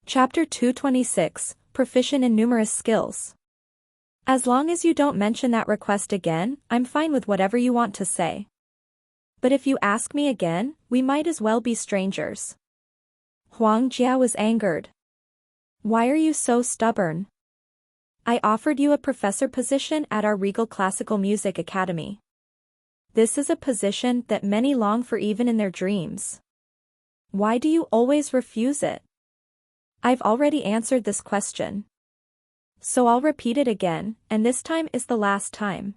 Chapter 226, Proficient in Numerous Skills. As long as you don't mention that request again, I'm fine with whatever you want to say. But if you ask me again, we might as well be strangers. Huang Jia was angered. Why are you so stubborn? I offered you a professor position at our Regal Classical Music Academy. This is a position that many long for even in their dreams. Why do you always refuse it? I've already answered this question. So I'll repeat it again, and this time is the last time.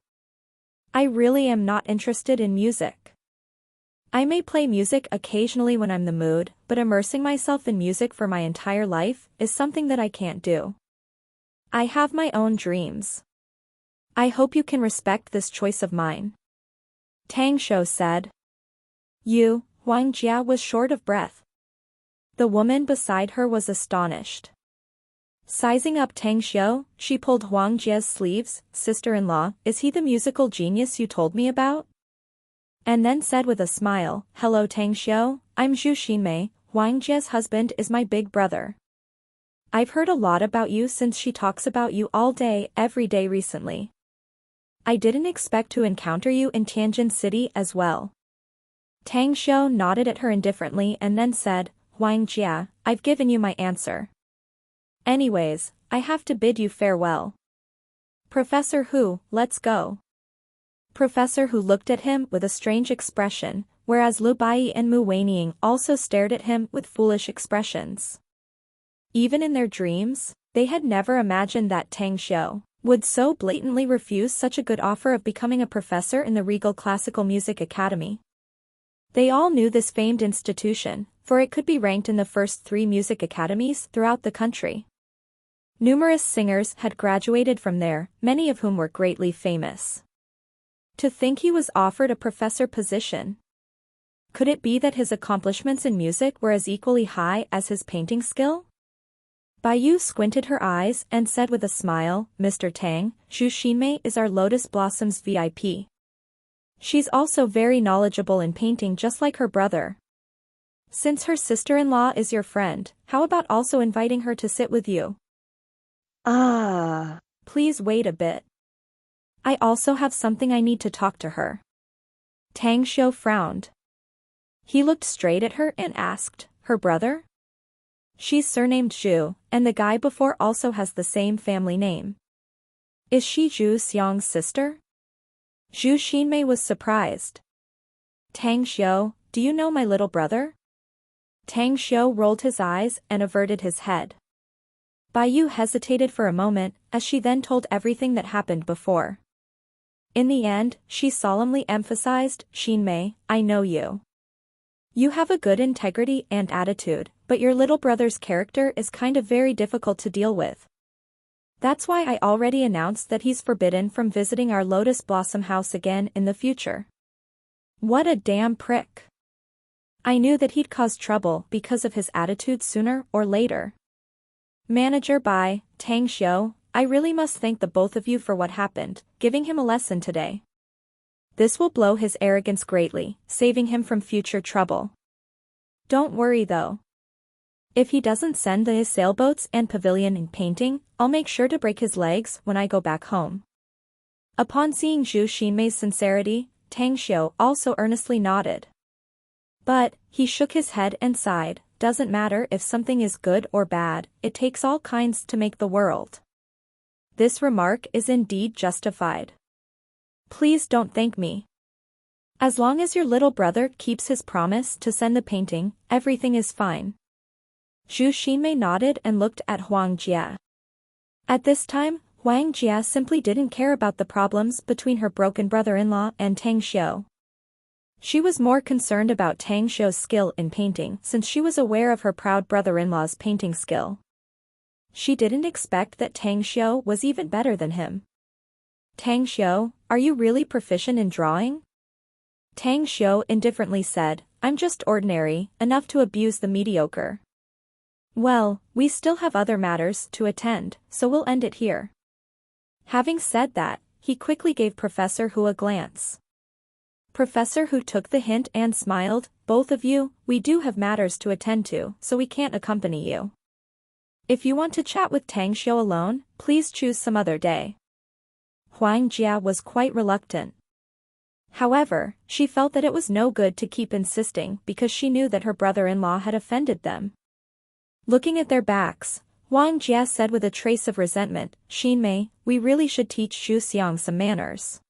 I really am not interested in music. I may play music occasionally when I'm in the mood, but immersing myself in music for my entire life is something that I can't do. I have my own dreams. I hope you can respect this choice of mine. Tang Shou said. Huang Jia was short of breath. The woman beside her was astonished. Sizing up Tang Shou, she pulled Huang Jia's sleeves. Sister-in-law, is he the musical genius you told me about? And then said with a smile, Hello Tang Shou, I'm Zhu Xinmei, Huang Jia's husband is my big brother. I've heard a lot about you since she talks about you all day, every day recently. I didn't expect to encounter you in Tianjin City as well. Tang Shou nodded at her indifferently and then said, Huang Jia, I've given you my answer. Anyways, I have to bid you farewell. Professor Hu, let's go. Professor Hu looked at him with a strange expression, whereas Lu Bai and Mu Weining also stared at him with foolish expressions. Even in their dreams, they had never imagined that Tang Shou would so blatantly refuse such a good offer of becoming a professor in the Regal Classical Music Academy. They all knew this famed institution, for it could be ranked in the first 3 music academies throughout the country. Numerous singers had graduated from there, many of whom were greatly famous. To think he was offered a professor position. Could it be that his accomplishments in music were as equally high as his painting skill? Baiyu squinted her eyes and said with a smile, Mr. Tang, Zhu Xinmei is our Lotus Blossoms VIP. She's also very knowledgeable in painting just like her brother. Since her sister-in-law is your friend, how about also inviting her to sit with you? Please wait a bit. I also have something I need to talk to her. Tang Shou frowned. He looked straight at her and asked, her brother? She's surnamed Zhu, and the guy before also has the same family name. Is she Zhu Xiang's sister? Zhu Xinmei was surprised. Tang Shou, do you know my little brother? Tang Shou rolled his eyes and averted his head. Baiyu hesitated for a moment, as she then told everything that happened before. In the end, she solemnly emphasized, Xinmei, I know you. You have a good integrity and attitude, but your little brother's character is kind of very difficult to deal with. That's why I already announced that he's forbidden from visiting our Lotus Blossom house again in the future. What a damn prick. I knew that he'd cause trouble because of his attitude sooner or later. Manager Bai, Tang Shou, I really must thank the both of you for what happened, giving him a lesson today. This will blow his arrogance greatly, saving him from future trouble. Don't worry though. If he doesn't send his sailboats and pavilion in painting, I'll make sure to break his legs when I go back home. Upon seeing Zhu Xinmei's sincerity, Tang Shou also earnestly nodded. But, he shook his head and sighed, doesn't matter if something is good or bad, it takes all kinds to make the world. This remark is indeed justified. Please don't thank me. As long as your little brother keeps his promise to send the painting, everything is fine. Zhu Xinmei nodded and looked at Huang Jia. At this time, Huang Jia simply didn't care about the problems between her broken brother-in-law and Tang Shou. She was more concerned about Tang Shou's skill in painting since she was aware of her proud brother-in-law's painting skill. She didn't expect that Tang Shou was even better than him. Tang Shou, are you really proficient in drawing? Tang Shou indifferently said, I'm just ordinary, enough to abuse the mediocre. Well, we still have other matters to attend, so we'll end it here. Having said that, he quickly gave Professor Hu a glance. Professor Hu took the hint and smiled, both of you, we do have matters to attend to, so we can't accompany you. If you want to chat with Tang Xiu alone, please choose some other day. Huang Jia was quite reluctant. However, she felt that it was no good to keep insisting because she knew that her brother-in-law had offended them. Looking at their backs, Huang Jia said with a trace of resentment, "Xinmei, we really should teach Xu Xiang some manners.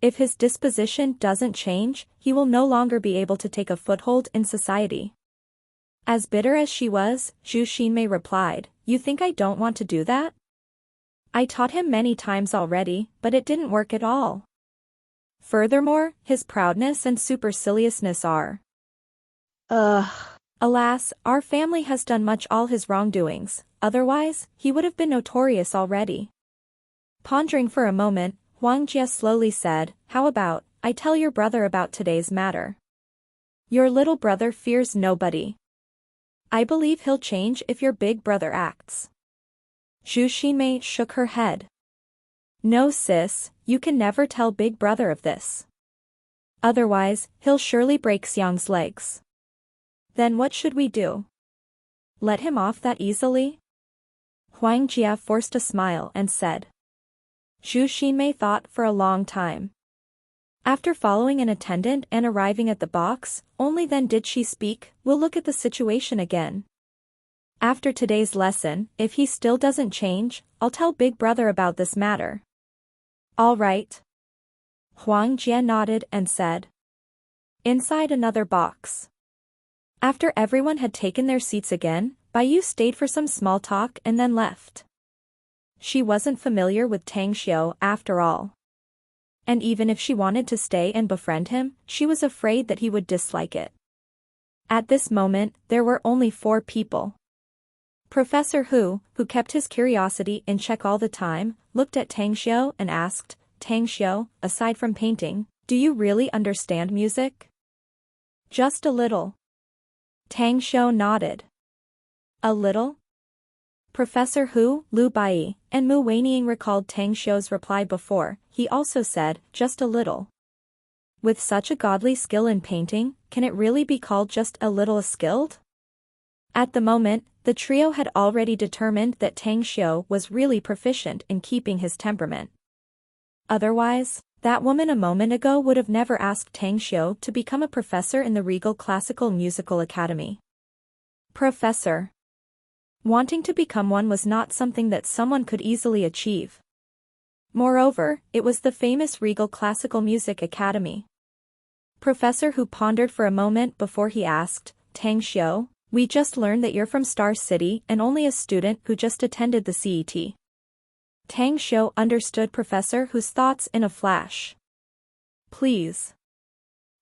If his disposition doesn't change, he will no longer be able to take a foothold in society." As bitter as she was, Xu Xinmei replied, "You think I don't want to do that? I taught him many times already, but it didn't work at all. Furthermore, his proudness and superciliousness are. Alas, our family has done much all his wrongdoings, otherwise, he would have been notorious already." Pondering for a moment, Huang Jia slowly said, "How about, I tell your brother about today's matter? Your little brother fears nobody. I believe he'll change if your big brother acts." Xu Xinmei shook her head. "No sis, you can never tell big brother of this. Otherwise, he'll surely break Xiang's legs. Then what should we do? Let him off that easily?" Huang Jia forced a smile and said. Xu Xinmei thought for a long time. After following an attendant and arriving at the box, only then did she speak, "We'll look at the situation again. After today's lesson, if he still doesn't change, I'll tell big brother about this matter." "All right." Huang Jia nodded and said. Inside another box. After everyone had taken their seats again, Baiyu stayed for some small talk and then left. She wasn't familiar with Tang Xiu after all. And even if she wanted to stay and befriend him, she was afraid that he would dislike it. At this moment, there were only 4 people. Professor Hu, who kept his curiosity in check all the time, looked at Tang Xiu and asked, "Tang Xiu, aside from painting, do you really understand music?" "Just a little." Tang Xiu nodded. "A little?" Professor Hu, Lu Bai, and Mu Weining recalled Tang Xiu's reply before. He also said, "Just a little." With such a godly skill in painting, can it really be called just a little skilled? At the moment, the trio had already determined that Tang Xiu was really proficient in keeping his temperament. Otherwise, that woman a moment ago would have never asked Tang Xiu to become a professor in the Regal Classical Musical Academy. Professor. Wanting to become one was not something that someone could easily achieve. Moreover, it was the famous Regal Classical Music Academy. Professor Hu pondered for a moment before he asked, "Tang Xiu, we just learned that you're from Star City and only a student who just attended the CET. Tang Xiu understood Professor Hu's thoughts in a flash. "Please.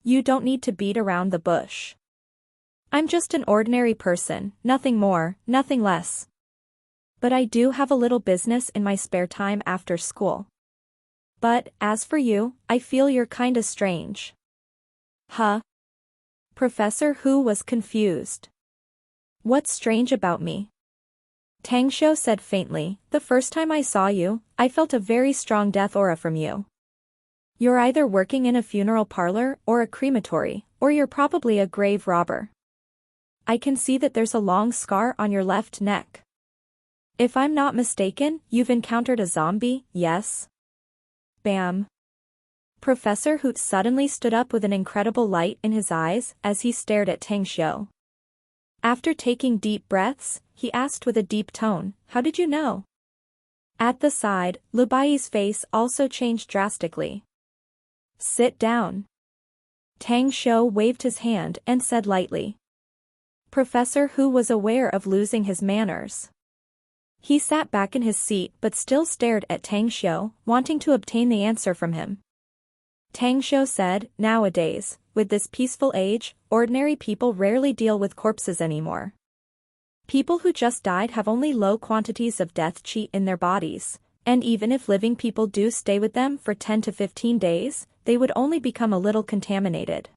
You don't need to beat around the bush. I'm just an ordinary person, nothing more, nothing less. But I do have a little business in my spare time after school. But, as for you, I feel you're kinda strange." "Huh?" Professor Hu was confused. "What's strange about me?" Tang Xiu said faintly, "The first time I saw you, I felt a very strong death aura from you. You're either working in a funeral parlor or a crematory, or you're probably a grave robber. I can see that there's a long scar on your left neck. If I'm not mistaken, you've encountered a zombie, yes?" Bam. Professor Hoot suddenly stood up with an incredible light in his eyes as he stared at Tang Xiu. After taking deep breaths, he asked with a deep tone, "How did you know?" At the side, Lu Bai's face also changed drastically. "Sit down." Tang Xiu waved his hand and said lightly. Professor Hu was aware of losing his manners. He sat back in his seat but still stared at Tang Xiu, wanting to obtain the answer from him. Tang Xiu said, "Nowadays, with this peaceful age, ordinary people rarely deal with corpses anymore. People who just died have only low quantities of death qi in their bodies, and even if living people do stay with them for 10 to 15 days, they would only become a little contaminated.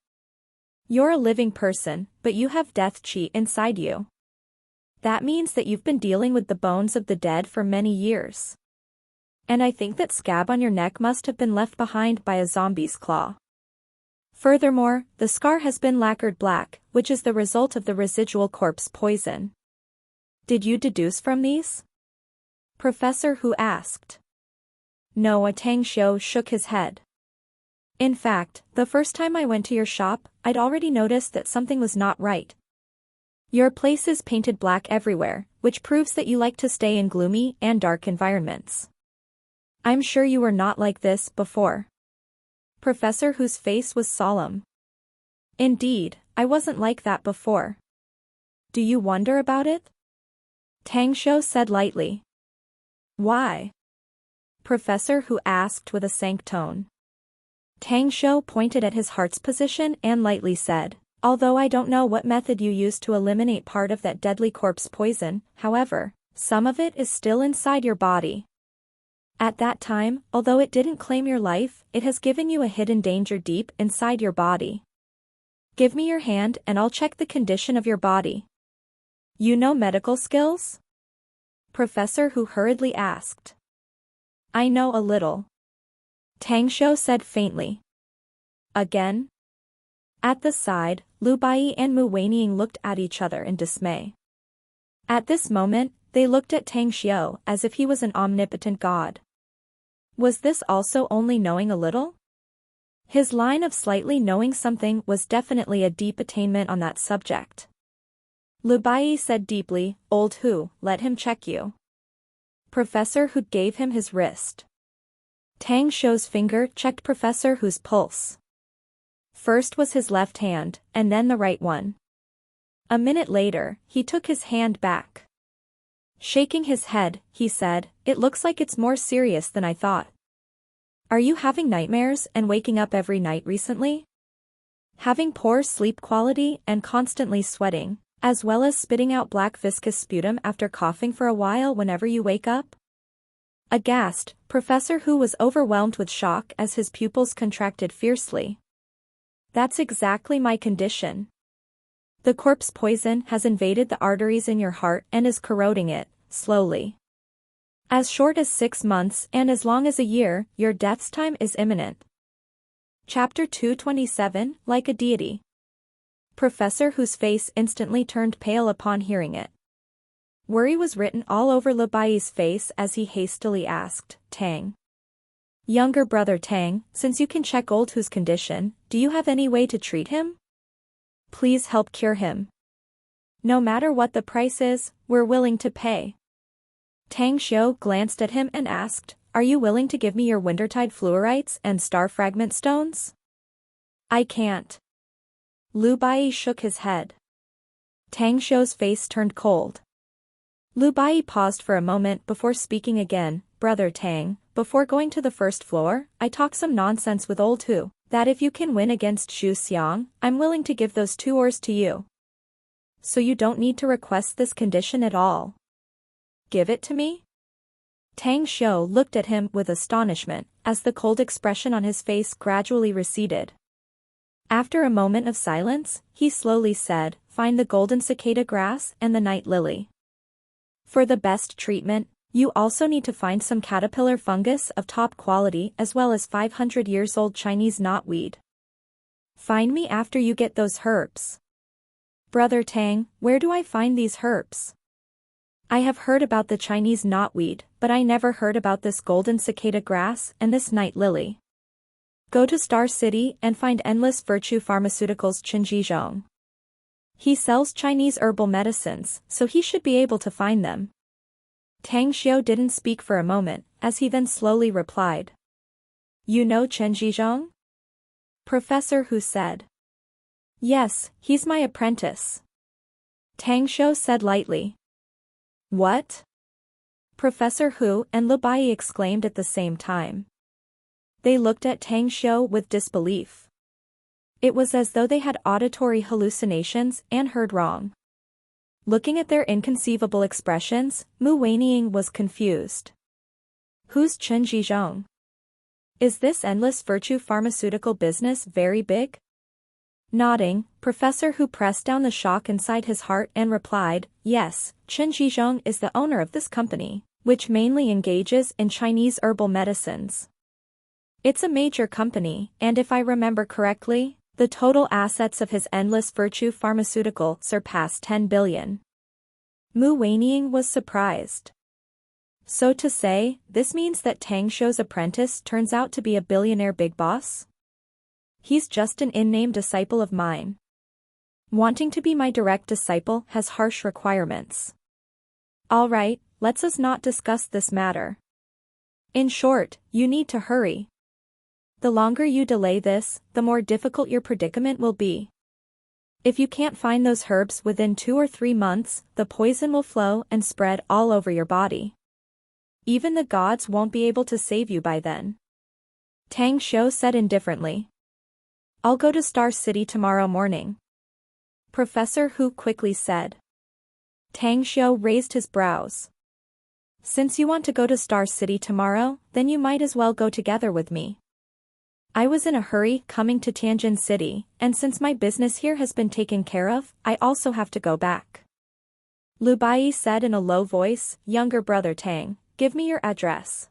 You're a living person, but you have death qi inside you. That means that you've been dealing with the bones of the dead for many years. And I think that scab on your neck must have been left behind by a zombie's claw. Furthermore, the scar has been lacquered black, which is the result of the residual corpse poison. Did you deduce from these? Professor Hu asked. No, Tang Xiu shook his head. In fact, the first time I went to your shop, I'd already noticed that something was not right. Your place is painted black everywhere, which proves that you like to stay in gloomy and dark environments. I'm sure you were not like this before. Professor Hu's face was solemn. Indeed, I wasn't like that before. Do you wonder about it? Tang Xiu said lightly. Why? Professor Hu asked with a sank tone. Tang Xiu pointed at his heart's position and lightly said, although I don't know what method you used to eliminate part of that deadly corpse poison, however, some of it is still inside your body. At that time, although it didn't claim your life, it has given you a hidden danger deep inside your body. Give me your hand and I'll check the condition of your body. You know medical skills? Professor Hu hurriedly asked. I know a little. Tang Xiu said faintly. Again? At the side, Lu Bai and Mu Weining looked at each other in dismay. At this moment, they looked at Tang Xiu as if he was an omnipotent god. Was this also only knowing a little? His line of slightly knowing something was definitely a deep attainment on that subject. Lu Bai said deeply, Old Hu, let him check you. Professor Hu gave him his wrist. Tang Xiu's finger checked Professor Hu's pulse. First was his left hand, and then the right one. A minute later, he took his hand back. Shaking his head, he said, it looks like it's more serious than I thought. Are you having nightmares and waking up every night recently? Having poor sleep quality and constantly sweating, as well as spitting out black viscous sputum after coughing for a while whenever you wake up? Aghast, Professor Hu was overwhelmed with shock as his pupils contracted fiercely. That's exactly my condition. The corpse poison has invaded the arteries in your heart and is corroding it, slowly. As short as 6 months and as long as a year, your death's time is imminent. Chapter 227, Like a Deity. Professor Hu's face instantly turned pale upon hearing it. Worry was written all over Lu Bai's face as he hastily asked, Tang. Younger brother Tang, since you can check Old Hu's condition, do you have any way to treat him? Please help cure him. No matter what the price is, we're willing to pay. Tang Xiu glanced at him and asked, Are you willing to give me your Wintertide fluorites and star fragment stones? I can't. Lu Bai shook his head. Tang Xiu's face turned cold. Lu Bai paused for a moment before speaking again, Brother Tang, before going to the first floor, I talked some nonsense with Old Hu, that if you can win against Xu Xiang, I'm willing to give those 2 ores to you. So you don't need to request this condition at all. Give it to me? Tang Xiu looked at him with astonishment, as the cold expression on his face gradually receded. After a moment of silence, he slowly said, Find the golden cicada grass and the night lily. For the best treatment, you also need to find some caterpillar fungus of top quality as well as 500 years old Chinese knotweed. Find me after you get those herbs. Brother Tang, where do I find these herbs? I have heard about the Chinese knotweed, but I never heard about this golden cicada grass and this night lily. Go to Star City and find Endless Virtue Pharmaceuticals Qinjizhong. He sells Chinese herbal medicines, so he should be able to find them. Tang Xiu didn't speak for a moment, as he then slowly replied. You know Chen Zhizhong? Professor Hu said. Yes, he's my apprentice. Tang Xiu said lightly. What? Professor Hu and Lu Bai exclaimed at the same time. They looked at Tang Xiu with disbelief. It was as though they had auditory hallucinations and heard wrong. Looking at their inconceivable expressions, Mu Weining was confused. Who's Chen Zhizhong? Is this Endless Virtue pharmaceutical business very big? Nodding, Professor Hu pressed down the shock inside his heart and replied, Yes, Chen Zhizhong is the owner of this company, which mainly engages in Chinese herbal medicines. It's a major company, and if I remember correctly, the total assets of his Endless Virtue pharmaceutical surpass 10 billion. Mu Weining was surprised. So to say, this means that Tang Xiu's apprentice turns out to be a billionaire big boss? He's just an in-name disciple of mine. Wanting to be my direct disciple has harsh requirements. All right, let's us not discuss this matter. In short, you need to hurry. The longer you delay this, the more difficult your predicament will be. If you can't find those herbs within 2 or 3 months, the poison will flow and spread all over your body. Even the gods won't be able to save you by then. Tang Xiu said indifferently. I'll go to Star City tomorrow morning. Professor Hu quickly said. Tang Xiu raised his brows. Since you want to go to Star City tomorrow, then you might as well go together with me. I was in a hurry coming to Tianjin City, and since my business here has been taken care of, I also have to go back. Lu Bai said in a low voice, Younger brother Tang, give me your address.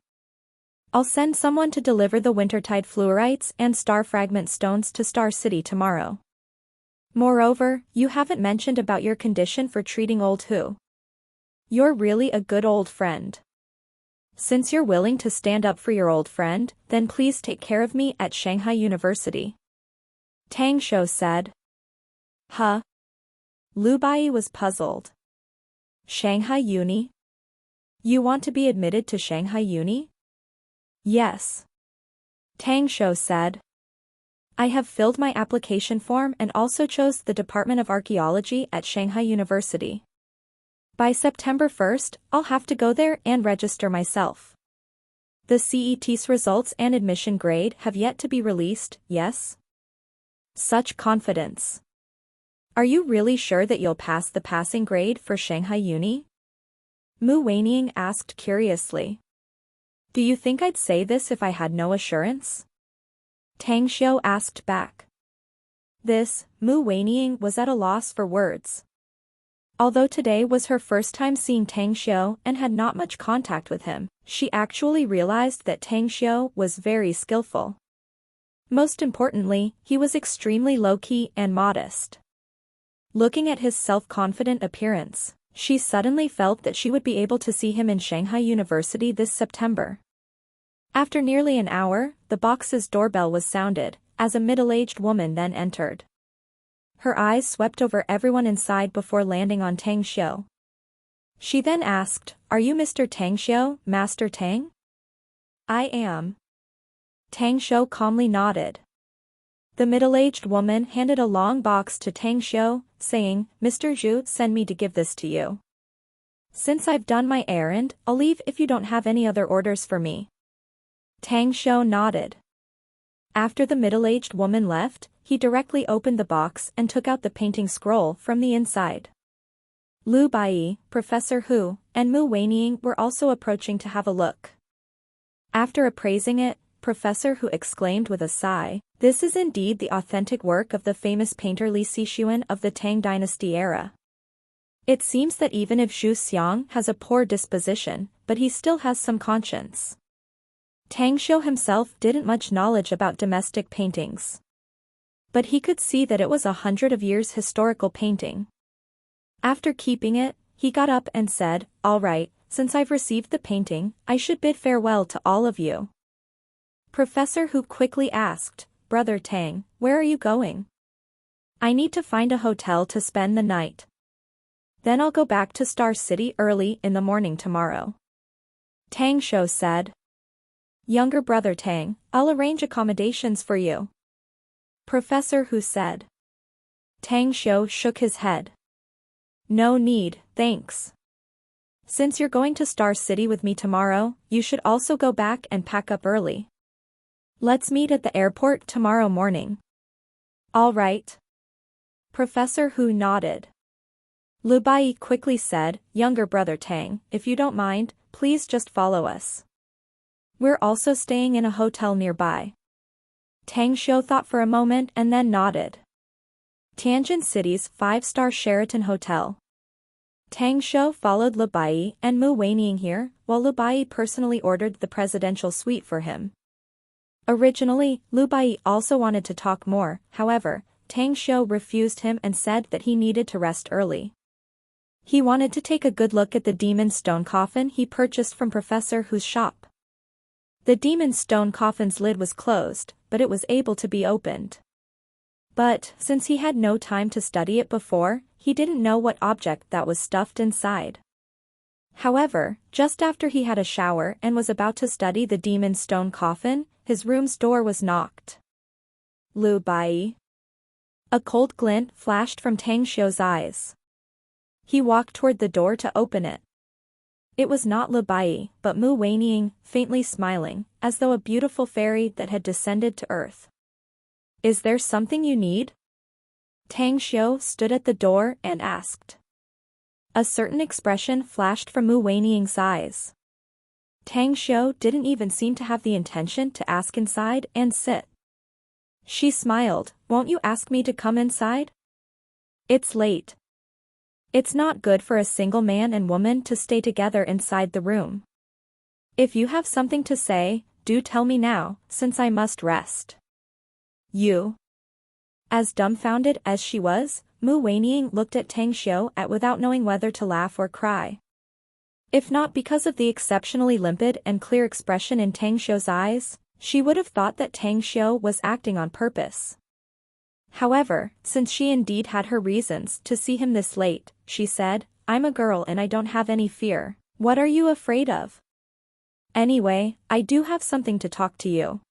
I'll send someone to deliver the Wintertide fluorites and star fragment stones to Star City tomorrow. Moreover, you haven't mentioned about your condition for treating old Hu. You're really a good old friend. Since you're willing to stand up for your old friend, then please take care of me at Shanghai University. Tang Xiu said. Huh? Lu Bai was puzzled. Shanghai Uni? You want to be admitted to Shanghai Uni? Yes. Tang Xiu said. I have filled my application form and also chose the Department of Archaeology at Shanghai University. By September 1st, I'll have to go there and register myself. The CET's results and admission grade have yet to be released, yes? Such confidence. Are you really sure that you'll pass the passing grade for Shanghai Uni? Mu Weining asked curiously. Do you think I'd say this if I had no assurance? Tang Xiu asked back. Mu Weining was at a loss for words. Although today was her first time seeing Tang Xiu and had not much contact with him, she actually realized that Tang Xiu was very skillful. Most importantly, he was extremely low-key and modest. Looking at his self-confident appearance, she suddenly felt that she would be able to see him in Shanghai University this September. After nearly an hour, the box's doorbell was sounded, as a middle-aged woman then entered. Her eyes swept over everyone inside before landing on Tang Xiu. She then asked, Are you Mr. Tang Xiu, Master Tang? I am. Tang Xiu calmly nodded. The middle-aged woman handed a long box to Tang Xiu, saying, Mr. Zhu sent me to give this to you. Since I've done my errand, I'll leave if you don't have any other orders for me. Tang Xiu nodded. After the middle-aged woman left, he directly opened the box and took out the painting scroll from the inside. Lu Bai, Professor Hu, and Mu Weining were also approaching to have a look. After appraising it, Professor Hu exclaimed with a sigh, This is indeed the authentic work of the famous painter Li Xixuan of the Tang Dynasty era. It seems that even if Zhu Xiang has a poor disposition, but he still has some conscience. Tang Xiu himself didn't much knowledge about domestic paintings. But he could see that it was 100 years historical painting. After keeping it, he got up and said, All right, since I've received the painting, I should bid farewell to all of you. Professor Hu quickly asked, Brother Tang, where are you going? I need to find a hotel to spend the night. Then I'll go back to Star City early in the morning tomorrow. Tang Xiu said. Younger brother Tang, I'll arrange accommodations for you. Professor Hu said. Tang Xiu shook his head. No need, thanks. Since you're going to Star City with me tomorrow, you should also go back and pack up early. Let's meet at the airport tomorrow morning. All right. Professor Hu nodded. Lu Bai quickly said, Younger brother Tang, if you don't mind, please just follow us. We're also staying in a hotel nearby. Tang Xiu thought for a moment and then nodded. Tianjin City's 5-star Sheraton Hotel. Tang Xiu followed Lu Bai and Mu Weining here, while Lu Bai personally ordered the presidential suite for him. Originally, Lu Bai also wanted to talk more, however, Tang Xiu refused him and said that he needed to rest early. He wanted to take a good look at the demon stone coffin he purchased from Professor Hu's shop. The demon stone coffin's lid was closed, but it was able to be opened. But, since he had no time to study it before, he didn't know what object that was stuffed inside. However, just after he had a shower and was about to study the demon stone coffin, his room's door was knocked. Lu Bai. A cold glint flashed from Tang Xiu's eyes. He walked toward the door to open it. It was not Lu Bai, but Mu Weining, faintly smiling, as though a beautiful fairy that had descended to earth. Is there something you need? Tang Xiu stood at the door and asked. A certain expression flashed from Mu Weining's eyes. Tang Xiu didn't even seem to have the intention to ask inside and sit. She smiled, won't you ask me to come inside? It's late. It's not good for a single man and woman to stay together inside the room. If you have something to say, do tell me now, since I must rest. You. As dumbfounded as she was, Mu Weining looked at Tang Xiu without knowing whether to laugh or cry. If not because of the exceptionally limpid and clear expression in Tang Xiu's eyes, she would have thought that Tang Xiu was acting on purpose. However, since she indeed had her reasons to see him this late, she said, I'm a girl and I don't have any fear. What are you afraid of? Anyway, I do have something to talk to you.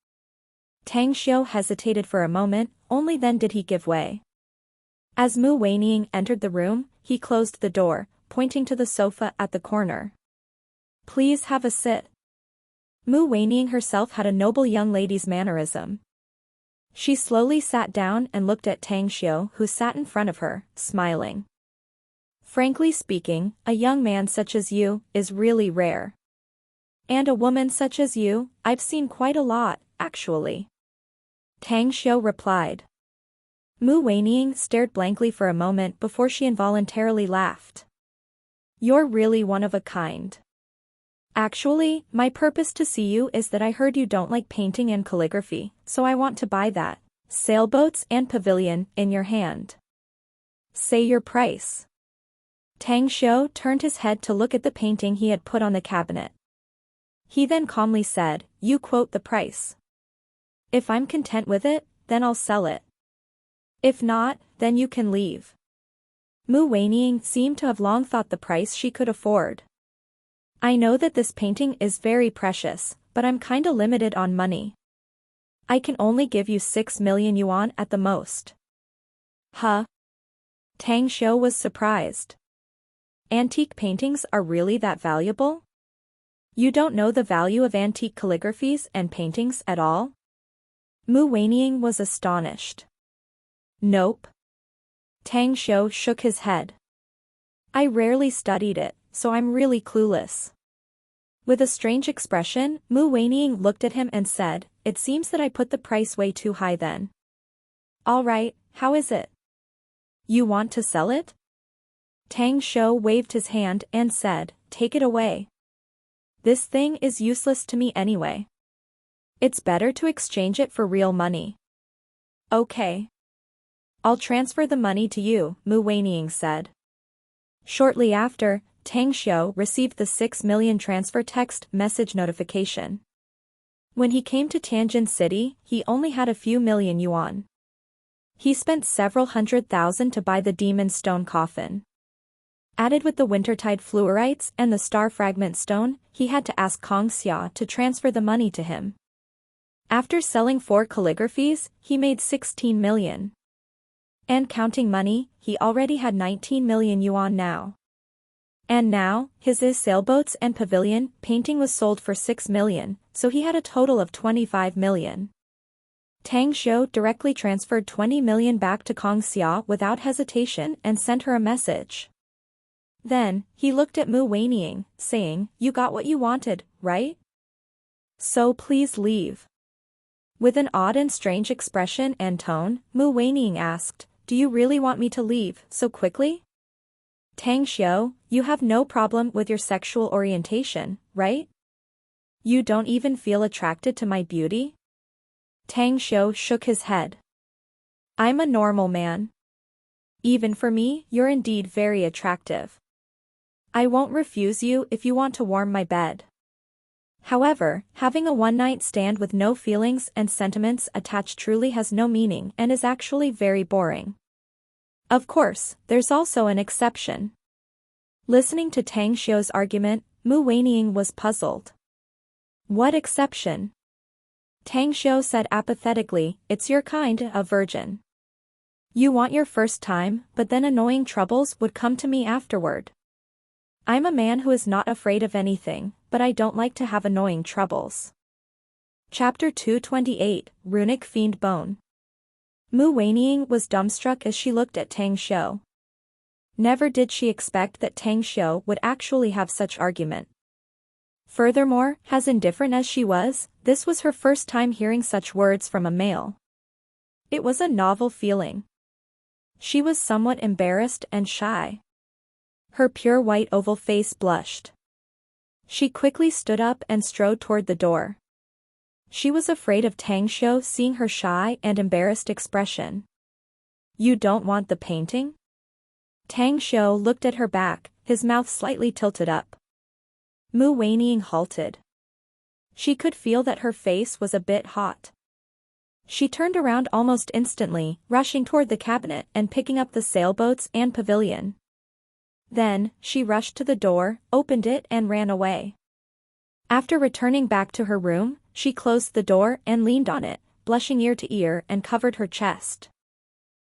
Tang Xiu hesitated for a moment, only then did he give way. As Mu Weining entered the room, he closed the door, pointing to the sofa at the corner. Please have a sit. Mu Weining herself had a noble young lady's mannerism. She slowly sat down and looked at Tang Xiu, who sat in front of her, smiling. Frankly speaking, a young man such as you is really rare. And a woman such as you, I've seen quite a lot, actually. Tang Xiu replied. Mu Weining stared blankly for a moment before she involuntarily laughed. You're really one of a kind. Actually, my purpose to see you is that I heard you don't like painting and calligraphy, so I want to buy that sailboats and pavilion in your hand. Say your price. Tang Xiu turned his head to look at the painting he had put on the cabinet. He then calmly said, you quote the price. If I'm content with it, then I'll sell it. If not, then you can leave. Mu Weining seemed to have long thought the price she could afford. I know that this painting is very precious, but I'm kinda limited on money. I can only give you 6 million yuan at the most. Huh? Tang Xiu was surprised. Antique paintings are really that valuable? You don't know the value of antique calligraphies and paintings at all? Mu Weining was astonished. Nope. Tang Xiu shook his head. I rarely studied it, so I'm really clueless. With a strange expression, Mu Weining looked at him and said, it seems that I put the price way too high then. All right, how is it? You want to sell it? Tang Xiu waved his hand and said, take it away. This thing is useless to me anyway. It's better to exchange it for real money. Okay. I'll transfer the money to you, Mu Weining said. Shortly after, Tang Xiu received the 6 million transfer text message notification. When he came to Tianjin City, he only had a few million yuan. He spent several 100,000 to buy the demon stone coffin. Added with the wintertide fluorites and the star fragment stone, he had to ask Kong Xia to transfer the money to him. After selling 4 calligraphies, he made 16 million. And counting money, he already had 19 million yuan now. And now, his sailboats and pavilion painting was sold for 6 million, so he had a total of 25 million. Tang Xiu directly transferred 20 million back to Kong Xia without hesitation and sent her a message. Then, he looked at Mu Weining, saying, you got what you wanted, right? So please leave. With an odd and strange expression and tone, Mu Weining asked, do you really want me to leave so quickly? Tang Xiu, you have no problem with your sexual orientation, right? You don't even feel attracted to my beauty? Tang Xiu shook his head. I'm a normal man. Even for me, you're indeed very attractive. I won't refuse you if you want to warm my bed. However, having a one-night stand with no feelings and sentiments attached truly has no meaning and is actually very boring. Of course, there's also an exception. Listening to Tang Xiu's argument, Mu Weining was puzzled. What exception? Tang Xiu said apathetically, it's your kind, a virgin. You want your first time, but then annoying troubles would come to me afterward. I'm a man who is not afraid of anything, but I don't like to have annoying troubles. Chapter 228, Runic Fiend Bone. Mu Weining was dumbstruck as she looked at Tang Xiu. Never did she expect that Tang Xiu would actually have such argument. Furthermore, as indifferent as she was, this was her first time hearing such words from a male. It was a novel feeling. She was somewhat embarrassed and shy. Her pure white oval face blushed. She quickly stood up and strode toward the door. She was afraid of Tang Xiu seeing her shy and embarrassed expression. You don't want the painting? Tang Xiu looked at her back, his mouth slightly tilted up. Mu Weining halted. She could feel that her face was a bit hot. She turned around almost instantly, rushing toward the cabinet and picking up the sailboats and pavilion. Then, she rushed to the door, opened it and ran away. After returning back to her room, she closed the door and leaned on it, blushing ear to ear and covered her chest.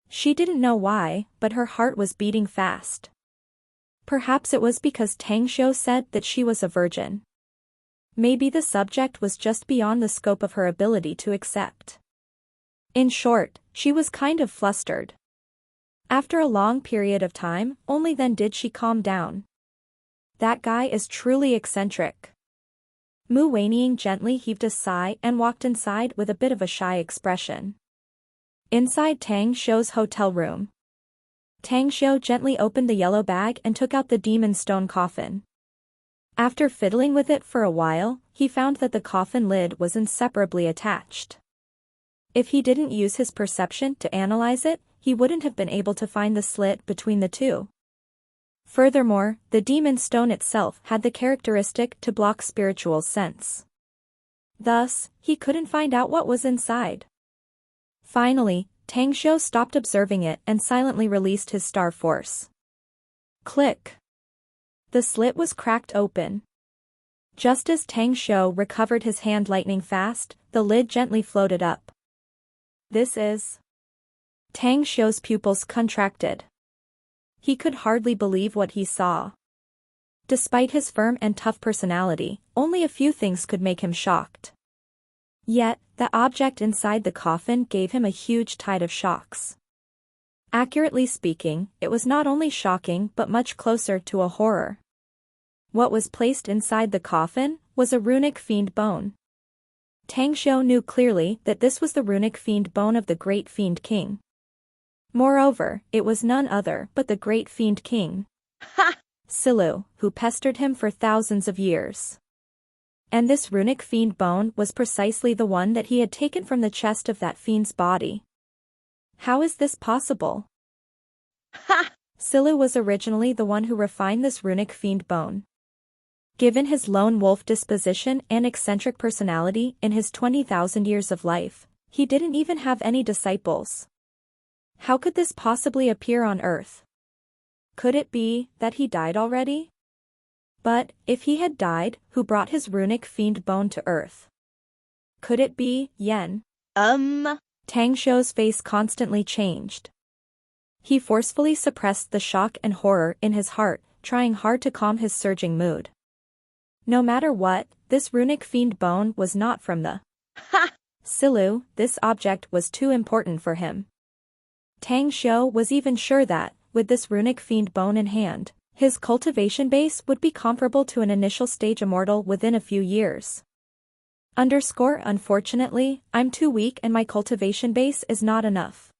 She didn't know why, but her heart was beating fast. Perhaps it was because Tang Xiu said that she was a virgin. Maybe the subject was just beyond the scope of her ability to accept. In short, she was kind of flustered. After a long period of time, only then did she calm down. That guy is truly eccentric. Mu Weining gently heaved a sigh and walked inside with a bit of a shy expression. Inside Tang Xiu's hotel room. Tang Xiu gently opened the yellow bag and took out the demon stone coffin. After fiddling with it for a while, he found that the coffin lid was inseparably attached. If he didn't use his perception to analyze it, he wouldn't have been able to find the slit between the two. Furthermore, the demon stone itself had the characteristic to block spiritual sense. Thus, he couldn't find out what was inside. Finally, Tang Xiu stopped observing it and silently released his star force. Click! The slit was cracked open. Just as Tang Xiu recovered his hand lightning fast, the lid gently floated up. This is... Tang Xiu's pupils contracted. He could hardly believe what he saw. Despite his firm and tough personality, only a few things could make him shocked. Yet, the object inside the coffin gave him a huge tide of shocks. Accurately speaking, it was not only shocking but much closer to a horror. What was placed inside the coffin was a runic fiend bone. Tang Xiu knew clearly that this was the runic fiend bone of the Great Fiend King. Moreover, it was none other but the Great Fiend King, Silu, who pestered him for thousands of years. And this runic fiend bone was precisely the one that he had taken from the chest of that fiend's body. How is this possible? Silu was originally the one who refined this runic fiend bone. Given his lone wolf disposition and eccentric personality in his 20,000 years of life, he didn't even have any disciples. How could this possibly appear on Earth? Could it be that he died already? But, if he had died, who brought his runic fiend bone to Earth? Could it be Yen? Tang Xiu's face constantly changed. He forcefully suppressed the shock and horror in his heart, trying hard to calm his surging mood. No matter what, this runic fiend bone was not from the Silu. This object was too important for him. Tang Xiu was even sure that, with this runic fiend bone in hand, his cultivation base would be comparable to an initial stage immortal within a few years. Unfortunately, I'm too weak and my cultivation base is not enough.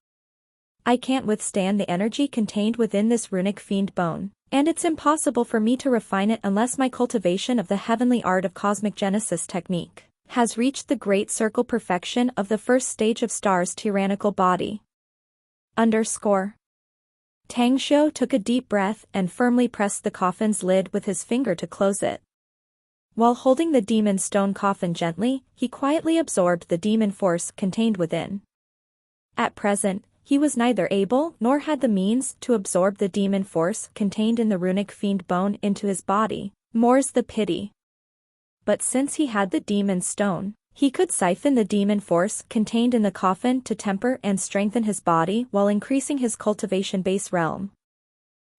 I can't withstand the energy contained within this runic fiend bone, and it's impossible for me to refine it unless my cultivation of the heavenly art of cosmic genesis technique has reached the great circle perfection of the first stage of star's tyrannical body. Tang Xiu took a deep breath and firmly pressed the coffin's lid with his finger to close it. While holding the demon stone coffin gently, he quietly absorbed the demon force contained within. At present, he was neither able nor had the means to absorb the demon force contained in the runic fiend bone into his body, more's the pity. But since he had the demon stone, he could siphon the demon force contained in the coffin to temper and strengthen his body while increasing his cultivation base realm.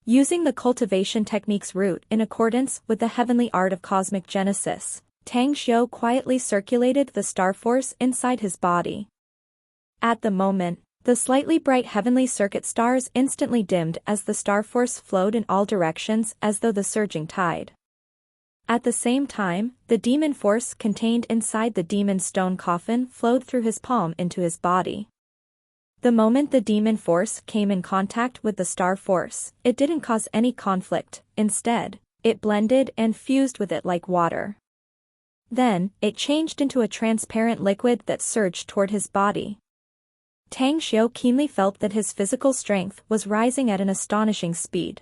Using the cultivation technique's root in accordance with the heavenly art of cosmic genesis, Tang Xiu quietly circulated the star force inside his body. At the moment, the slightly bright heavenly circuit stars instantly dimmed as the star force flowed in all directions as though the surging tide. At the same time, the demon force contained inside the demon stone coffin flowed through his palm into his body. The moment the demon force came in contact with the star force, it didn't cause any conflict, instead, it blended and fused with it like water. Then, it changed into a transparent liquid that surged toward his body. Tang Xiu keenly felt that his physical strength was rising at an astonishing speed.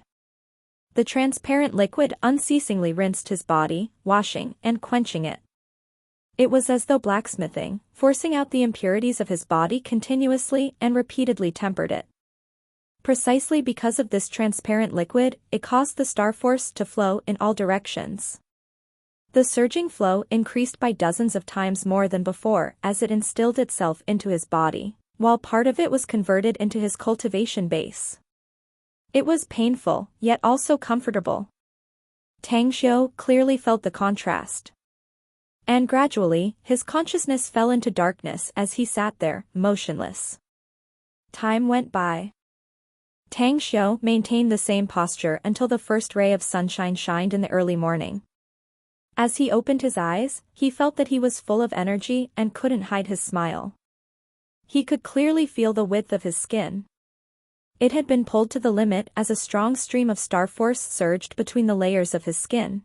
The transparent liquid unceasingly rinsed his body, washing and quenching it. It was as though blacksmithing, forcing out the impurities of his body continuously and repeatedly tempered it. Precisely because of this transparent liquid, it caused the star force to flow in all directions. The surging flow increased by dozens of times more than before as it instilled itself into his body, while part of it was converted into his cultivation base. It was painful, yet also comfortable. Tang Xiu clearly felt the contrast. And gradually, his consciousness fell into darkness as he sat there, motionless. Time went by. Tang Xiu maintained the same posture until the first ray of sunshine shined in the early morning. As he opened his eyes, he felt that he was full of energy and couldn't hide his smile. He could clearly feel the width of his skin. It had been pulled to the limit as a strong stream of star force surged between the layers of his skin.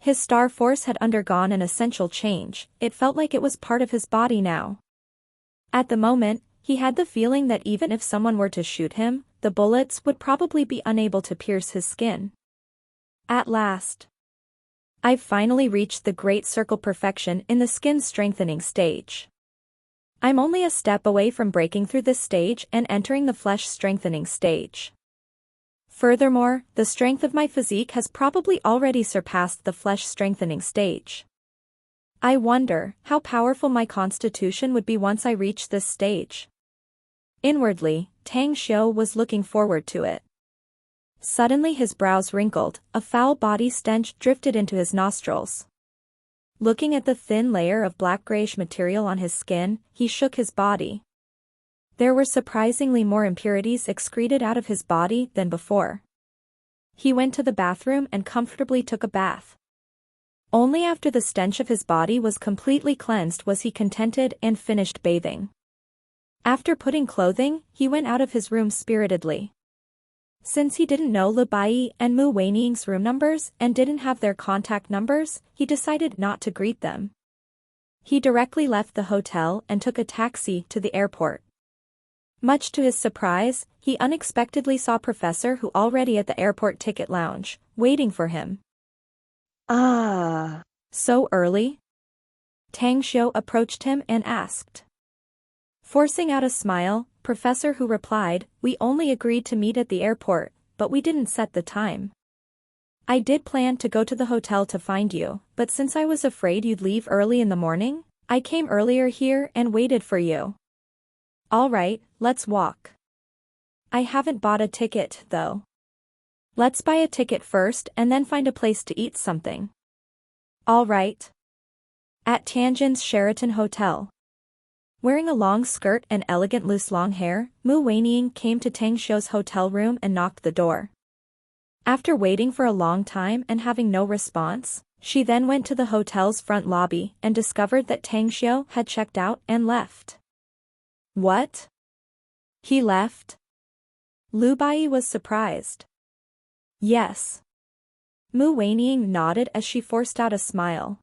His star force had undergone an essential change, it felt like it was part of his body now. At the moment, he had the feeling that even if someone were to shoot him, the bullets would probably be unable to pierce his skin. At last. I've finally reached the great circle perfection in the skin strengthening stage. I'm only a step away from breaking through this stage and entering the flesh strengthening stage. Furthermore, the strength of my physique has probably already surpassed the flesh strengthening stage. I wonder how powerful my constitution would be once I reach this stage. Inwardly, Tang Xiu was looking forward to it. Suddenly his brows wrinkled, a foul body stench drifted into his nostrils. Looking at the thin layer of black-grayish material on his skin, he shook his body. There were surprisingly more impurities excreted out of his body than before. He went to the bathroom and comfortably took a bath. Only after the stench of his body was completely cleansed was he contented and finished bathing. After putting clothing, he went out of his room spiritedly. Since he didn't know Lu Bai and Mu Weiniing's room numbers and didn't have their contact numbers, he decided not to greet them. He directly left the hotel and took a taxi to the airport. Much to his surprise, he unexpectedly saw Professor Hu already at the airport ticket lounge, waiting for him. Ah, so early? Tang Xiu approached him and asked. Forcing out a smile, Professor Hu replied, "We only agreed to meet at the airport, but we didn't set the time. I did plan to go to the hotel to find you, but since I was afraid you'd leave early in the morning, I came earlier here and waited for you." "All right, let's walk." "I haven't bought a ticket, though." "Let's buy a ticket first and then find a place to eat something." "All right." At Tianjin's Sheraton Hotel. Wearing a long skirt and elegant loose long hair, Mu Weiniing came to Tang Xiu's hotel room and knocked the door. After waiting for a long time and having no response, she then went to the hotel's front lobby and discovered that Tang Xiu had checked out and left. "What? He left?" Lu Bai was surprised. "Yes." Mu Weiniing nodded as she forced out a smile.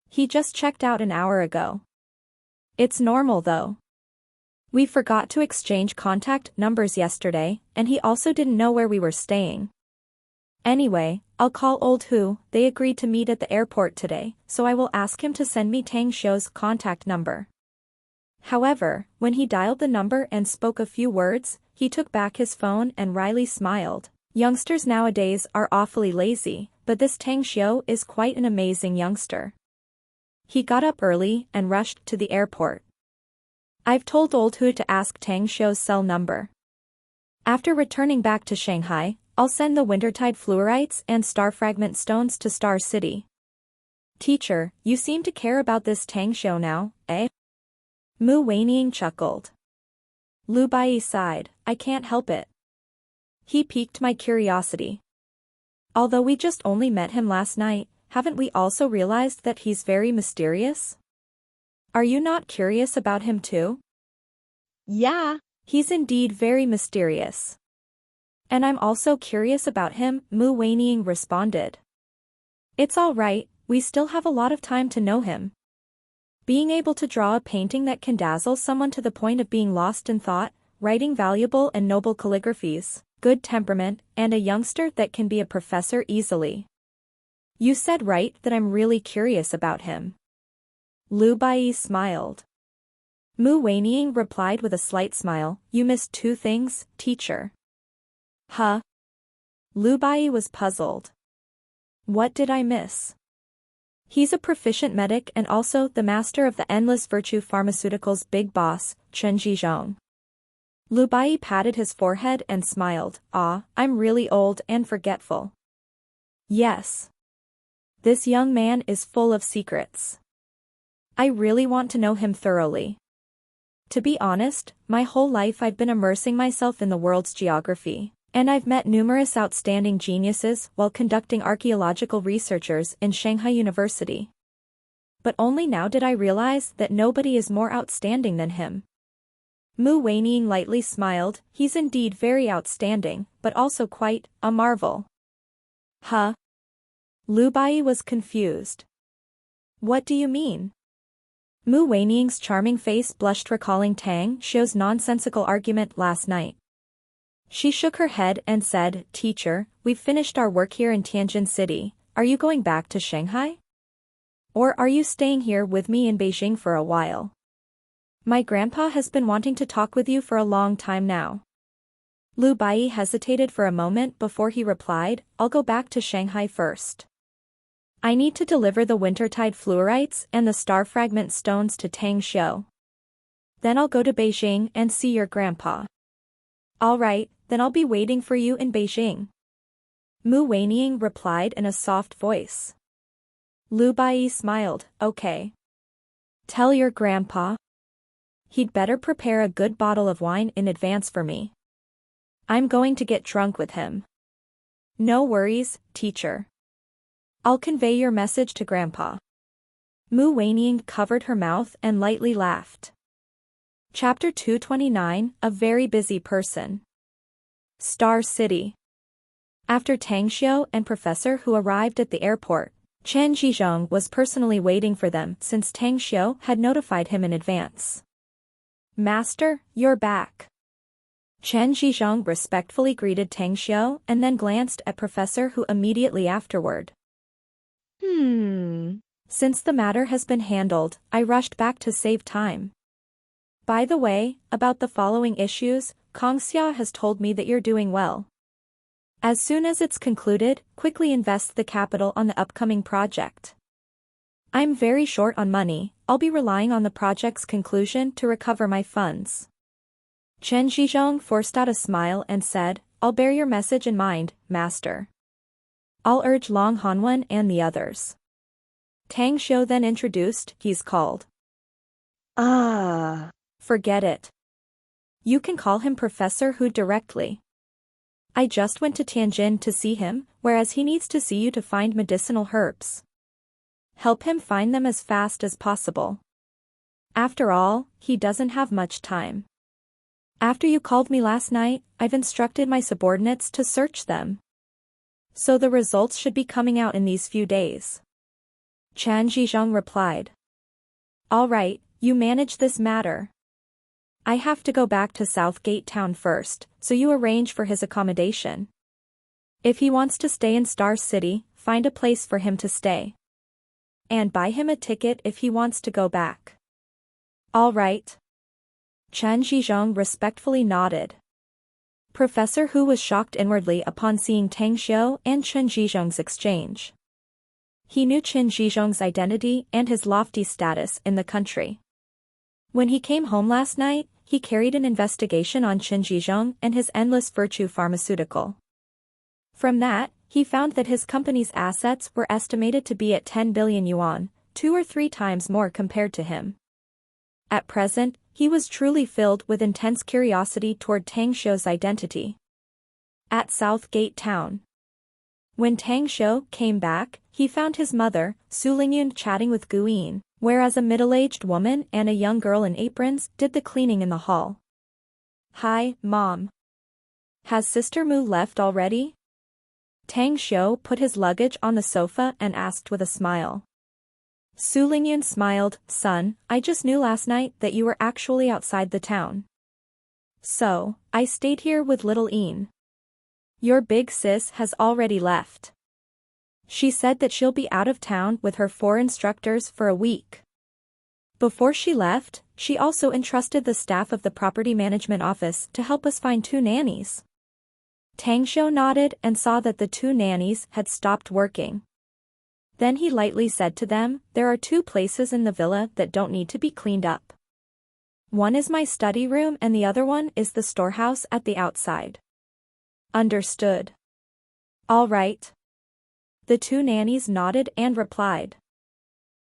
"He just checked out an hour ago." "It's normal though." We forgot to exchange contact numbers yesterday, and he also didn't know where we were staying. Anyway, I'll call old Hu. They agreed to meet at the airport today, so I will ask him to send me Tang Xiu's contact number. However, when he dialed the number and spoke a few words, he took back his phone and wryly smiled. Youngsters nowadays are awfully lazy, but this Tang Xiu is quite an amazing youngster. He got up early and rushed to the airport. I've told old Hu to ask Tang Xiu's cell number. After returning back to Shanghai, I'll send the wintertide fluorites and star fragment stones to Star City. Teacher, you seem to care about this Tang Xiu now, eh? Mu Weining chuckled. Lu Bai sighed, I can't help it. He piqued my curiosity. Although we just only met him last night, haven't we also realized that he's very mysterious? Are you not curious about him too? Yeah. He's indeed very mysterious. And I'm also curious about him, Mu Weining responded. It's all right, we still have a lot of time to know him. Being able to draw a painting that can dazzle someone to the point of being lost in thought, writing valuable and noble calligraphies, good temperament, and a youngster that can be a professor easily. You said right that I'm really curious about him. Lu Bai smiled. Mu Weining replied with a slight smile, you missed two things, teacher. Huh? Lu Bai was puzzled. What did I miss? He's a proficient medic and also the master of the Endless Virtue Pharmaceuticals' big boss, Chen Zhizhong. Lu Bai patted his forehead and smiled, I'm really old and forgetful. Yes. This young man is full of secrets. I really want to know him thoroughly. To be honest, my whole life I've been immersing myself in the world's geography, and I've met numerous outstanding geniuses while conducting archaeological researchers in Shanghai University. But only now did I realize that nobody is more outstanding than him. Mu Weining lightly smiled, he's indeed very outstanding, but also quite a marvel. Huh? Lu Bai was confused. What do you mean? Mu Weining's charming face blushed recalling Tang Xiu's nonsensical argument last night. She shook her head and said, Teacher, we've finished our work here in Tianjin City, are you going back to Shanghai? Or are you staying here with me in Beijing for a while? My grandpa has been wanting to talk with you for a long time now. Lu Bai hesitated for a moment before he replied, I'll go back to Shanghai first. I need to deliver the wintertide fluorites and the star fragment stones to Tang Xiu. Then I'll go to Beijing and see your grandpa. All right, then I'll be waiting for you in Beijing. Mu Weining replied in a soft voice. Lu Bai smiled, okay. Tell your grandpa. He'd better prepare a good bottle of wine in advance for me. I'm going to get drunk with him. No worries, teacher. I'll convey your message to Grandpa. Mu Weining covered her mouth and lightly laughed. Chapter 229, A Very Busy Person. Star City. After Tang Xiu and Professor Hu arrived at the airport, Chen Zhizhong was personally waiting for them since Tang Xiu had notified him in advance. Master, you're back. Chen Zhizhong respectfully greeted Tang Xiu and then glanced at Professor Hu immediately afterward. Since the matter has been handled, I rushed back to save time. By the way, about the following issues, Kongxia has told me that you're doing well. As soon as it's concluded, quickly invest the capital on the upcoming project. I'm very short on money, I'll be relying on the project's conclusion to recover my funds. Chen Zhizhong forced out a smile and said, I'll bear your message in mind, Master. I'll urge Long Hanwen and the others. Tang Xiu then introduced, he's called. Forget it. You can call him Professor Hu directly. I just went to Tianjin to see him, whereas he needs to see you to find medicinal herbs. Help him find them as fast as possible. After all, he doesn't have much time. After you called me last night, I've instructed my subordinates to search them. So the results should be coming out in these few days. Chen Zhizhong replied. All right, you manage this matter. I have to go back to Southgate Town first, so you arrange for his accommodation. If he wants to stay in Star City, find a place for him to stay. And buy him a ticket if he wants to go back. All right. Chen Zhizhong respectfully nodded. Professor Hu was shocked inwardly upon seeing Tang Xiu and Chen Zhizhong's exchange. He knew Chen Zhizhong's identity and his lofty status in the country. When he came home last night, he carried an investigation on Chen Zhizhong and his endless virtue pharmaceutical. From that, he found that his company's assets were estimated to be at 10 billion yuan, 2 or 3 times more compared to him. At present, he was truly filled with intense curiosity toward Tang Xiu's identity. At Southgate Town. When Tang Xiu came back, he found his mother, Su Lingyun, chatting with Gu Yin, whereas a middle-aged woman and a young girl in aprons did the cleaning in the hall. Hi, Mom. Has Sister Mu left already? Tang Xiu put his luggage on the sofa and asked with a smile. Su Lingyun smiled, Son, I just knew last night that you were actually outside the town. So, I stayed here with little Ian. Your big sis has already left. She said that she'll be out of town with her 4 instructors for a week. Before she left, she also entrusted the staff of the property management office to help us find 2 nannies. Tang Xiu nodded and saw that the 2 nannies had stopped working. Then he lightly said to them, there are 2 places in the villa that don't need to be cleaned up. One is my study room and the other one is the storehouse at the outside. Understood. All right. The 2 nannies nodded and replied.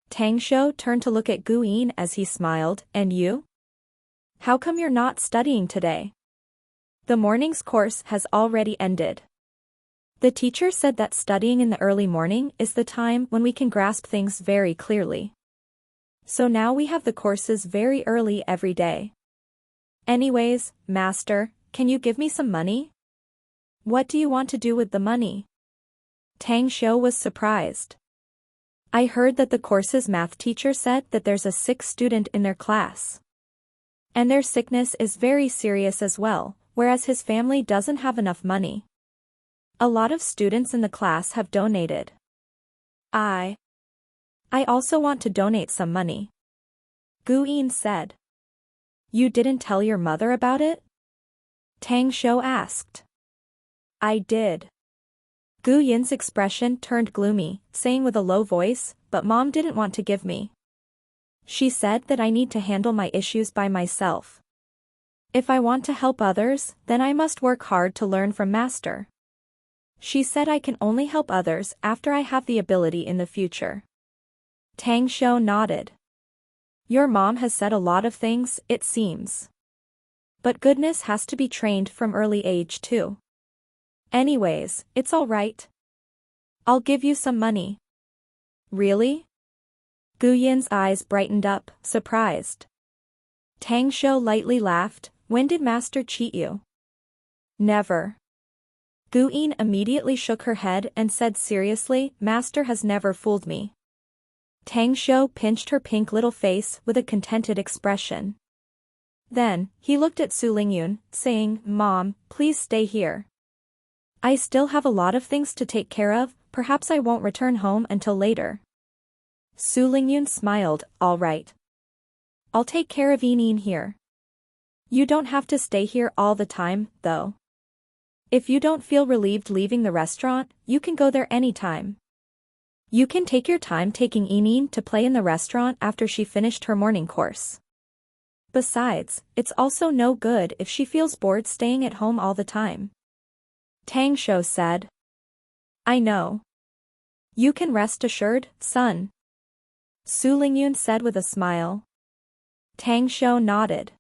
Tang Xiu turned to look at Gu Yin as he smiled, and you? How come you're not studying today? The morning's course has already ended. The teacher said that studying in the early morning is the time when we can grasp things very clearly. So now we have the courses very early every day. Anyways, Master, can you give me some money? What do you want to do with the money? Tang Xiu was surprised. I heard that the course's math teacher said that there's a sick student in their class. And their sickness is very serious as well, whereas his family doesn't have enough money. A lot of students in the class have donated. I also want to donate some money. Gu Yin said. You didn't tell your mother about it? Tang Xiu asked. I did. Gu Yin's expression turned gloomy, saying with a low voice, but Mom didn't want to give me. She said that I need to handle my issues by myself. If I want to help others, then I must work hard to learn from Master. She said I can only help others after I have the ability in the future. Tang Xiu nodded. Your mom has said a lot of things, it seems. But goodness has to be trained from early age too. Anyways, it's all right. I'll give you some money. Really? Gu Yin's eyes brightened up, surprised. Tang Xiu lightly laughed. When did Master cheat you? Never. Gu Yin immediately shook her head and said seriously, Master has never fooled me. Tang Xiu pinched her pink little face with a contented expression. Then, he looked at Su Lingyun, saying, Mom, please stay here. I still have a lot of things to take care of, perhaps I won't return home until later. Su Lingyun smiled, all right. I'll take care of Yin here. You don't have to stay here all the time, though. If you don't feel relieved leaving the restaurant, you can go there anytime. You can take your time taking Yin to play in the restaurant after she finished her morning course. Besides, it's also no good if she feels bored staying at home all the time. Tang Xiu said. I know. You can rest assured, son. Su Lingyun said with a smile. Tang Xiu nodded.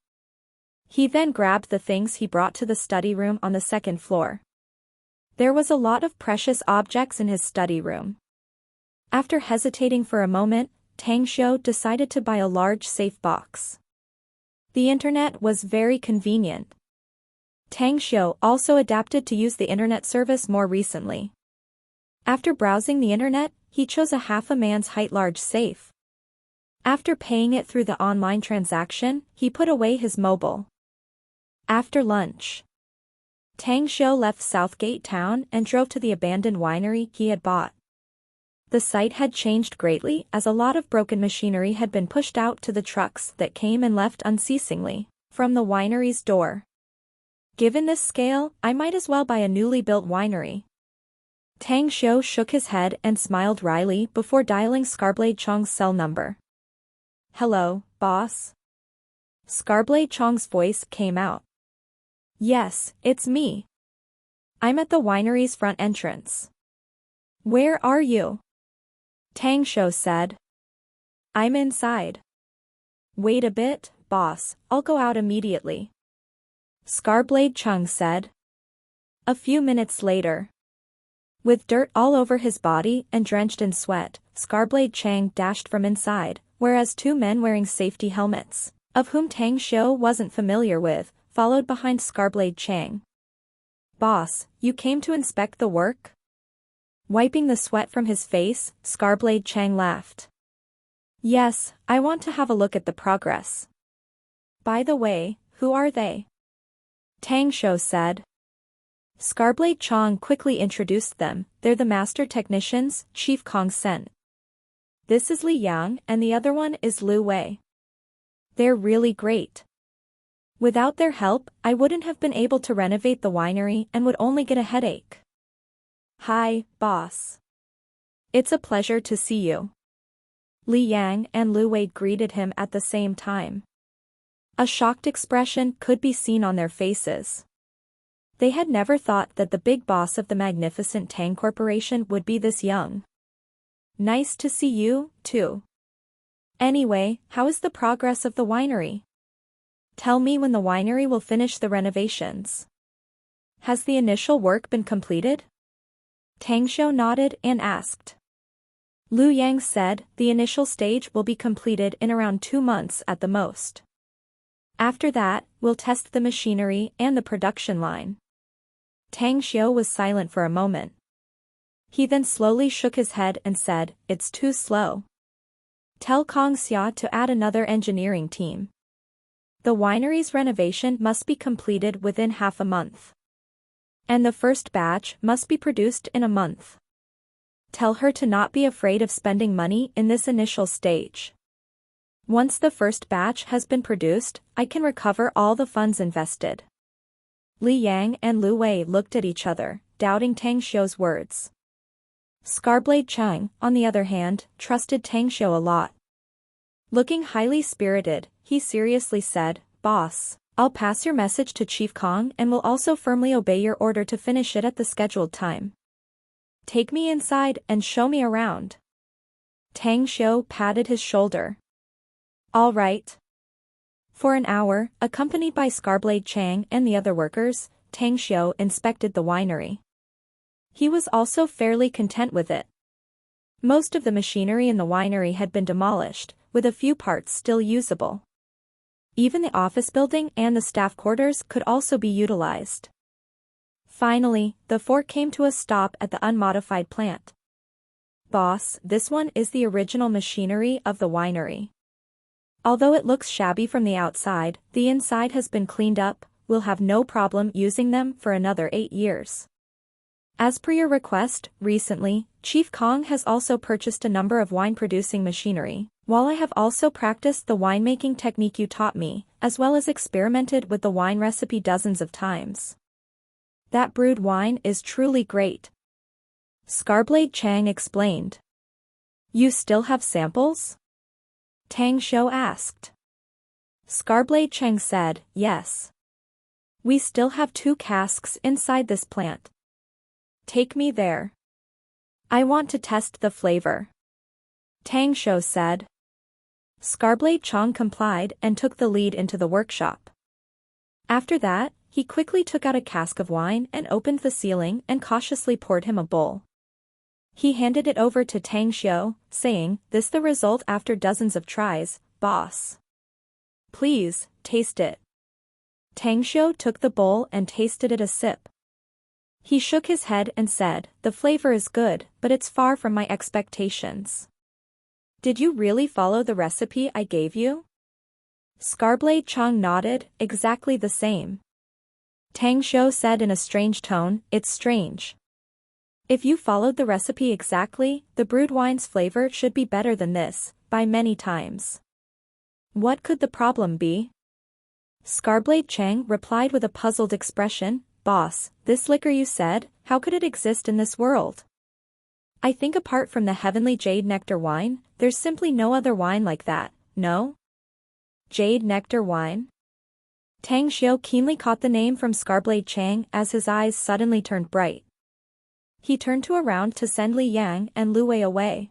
He then grabbed the things he brought to the study room on the 2nd floor. There was a lot of precious objects in his study room. After hesitating for a moment, Tang Xiu decided to buy a large safe box. The internet was very convenient. Tang Xiu also adapted to use the internet service more recently. After browsing the internet, he chose a half a man's height large safe. After paying it through the online transaction, he put away his mobile. After lunch, Tang Xiu left Southgate Town and drove to the abandoned winery he had bought. The site had changed greatly as a lot of broken machinery had been pushed out to the trucks that came and left unceasingly from the winery's door. Given this scale, I might as well buy a newly built winery. Tang Xiu shook his head and smiled wryly before dialing Scarblade Chong's cell number. "Hello, boss?" Scarblade Chong's voice came out. "Yes, it's me. I'm at the winery's front entrance." "Where are you?" Tang Xiu said. "I'm inside." "Wait a bit, boss, I'll go out immediately," Scarblade Chung said. A few minutes later, with dirt all over his body and drenched in sweat, Scarblade Chang dashed from inside, whereas two men wearing safety helmets, of whom Tang Xiu wasn't familiar with, followed behind Scarblade Chang. "Boss, you came to inspect the work?" Wiping the sweat from his face, Scarblade Chang laughed. "Yes, I want to have a look at the progress." "By the way, who are they?" Tang Xiu said. Scarblade Chong quickly introduced them. "They're the master technicians Chief Kong sent. This is Li Yang and the other one is Lu Wei. They're really great. Without their help, I wouldn't have been able to renovate the winery and would only get a headache." "Hi, boss. It's a pleasure to see you." Li Yang and Lu Wei greeted him at the same time. A shocked expression could be seen on their faces. They had never thought that the big boss of the magnificent Tang Corporation would be this young. "Nice to see you, too. Anyway, how is the progress of the winery? Tell me when the winery will finish the renovations. Has the initial work been completed?" Tang Xiu nodded and asked. Lu Yang said, "The initial stage will be completed in around 2 months at the most. After that, we'll test the machinery and the production line." Tang Xiu was silent for a moment. He then slowly shook his head and said, "It's too slow. Tell Kong Xia to add another engineering team. The winery's renovation must be completed within half a month. And the first batch must be produced in a month. Tell her to not be afraid of spending money in this initial stage. Once the first batch has been produced, I can recover all the funds invested." Li Yang and Lu Wei looked at each other, doubting Tang Xiu's words. Scarblade Chang, on the other hand, trusted Tang Xiu a lot. Looking highly spirited, he seriously said, "Boss, I'll pass your message to Chief Kong and will also firmly obey your order to finish it at the scheduled time. Take me inside and show me around." Tang Xiu patted his shoulder. "All right." For an hour, accompanied by Scarblade Chang and the other workers, Tang Xiu inspected the winery. He was also fairly content with it. Most of the machinery in the winery had been demolished, with a few parts still usable. Even the office building and the staff quarters could also be utilized. Finally, the four came to a stop at the unmodified plant. "Boss, this one is the original machinery of the winery. Although it looks shabby from the outside, the inside has been cleaned up. We'll have no problem using them for another 8 years. As per your request, recently, Chief Kong has also purchased a number of wine-producing machinery, while I have also practiced the winemaking technique you taught me, as well as experimented with the wine recipe dozens of times. That brewed wine is truly great," Scarblade Chang explained. "You still have samples?" Tang Xiu asked. Scarblade Chang said, "Yes. We still have 2 casks inside this plant. Take me there. I want to test the flavor," Tang Xiu said. Scarblade Chang complied and took the lead into the workshop. After that, he quickly took out a cask of wine and opened the ceiling and cautiously poured him a bowl. He handed it over to Tang Xiu, saying, "This the result after dozens of tries, boss. Please, taste it." Tang Xiu took the bowl and tasted it a sip. He shook his head and said, "The flavor is good, but it's far from my expectations." "Did you really follow the recipe I gave you?" Scarblade Chang nodded, "Exactly the same." Tang Xiu said in a strange tone, it's strange. If you followed the recipe exactly, the brewed wine's flavor should be better than this, by many times. What could the problem be? Scarblade Chang replied with a puzzled expression, Boss, this liquor you said, how could it exist in this world? I think apart from the heavenly jade nectar wine, there's simply no other wine like that, no? Jade nectar wine? Tang Xiu keenly caught the name from Scarblade Chang as his eyes suddenly turned bright. He turned around to send Li Yang and Lu Wei away.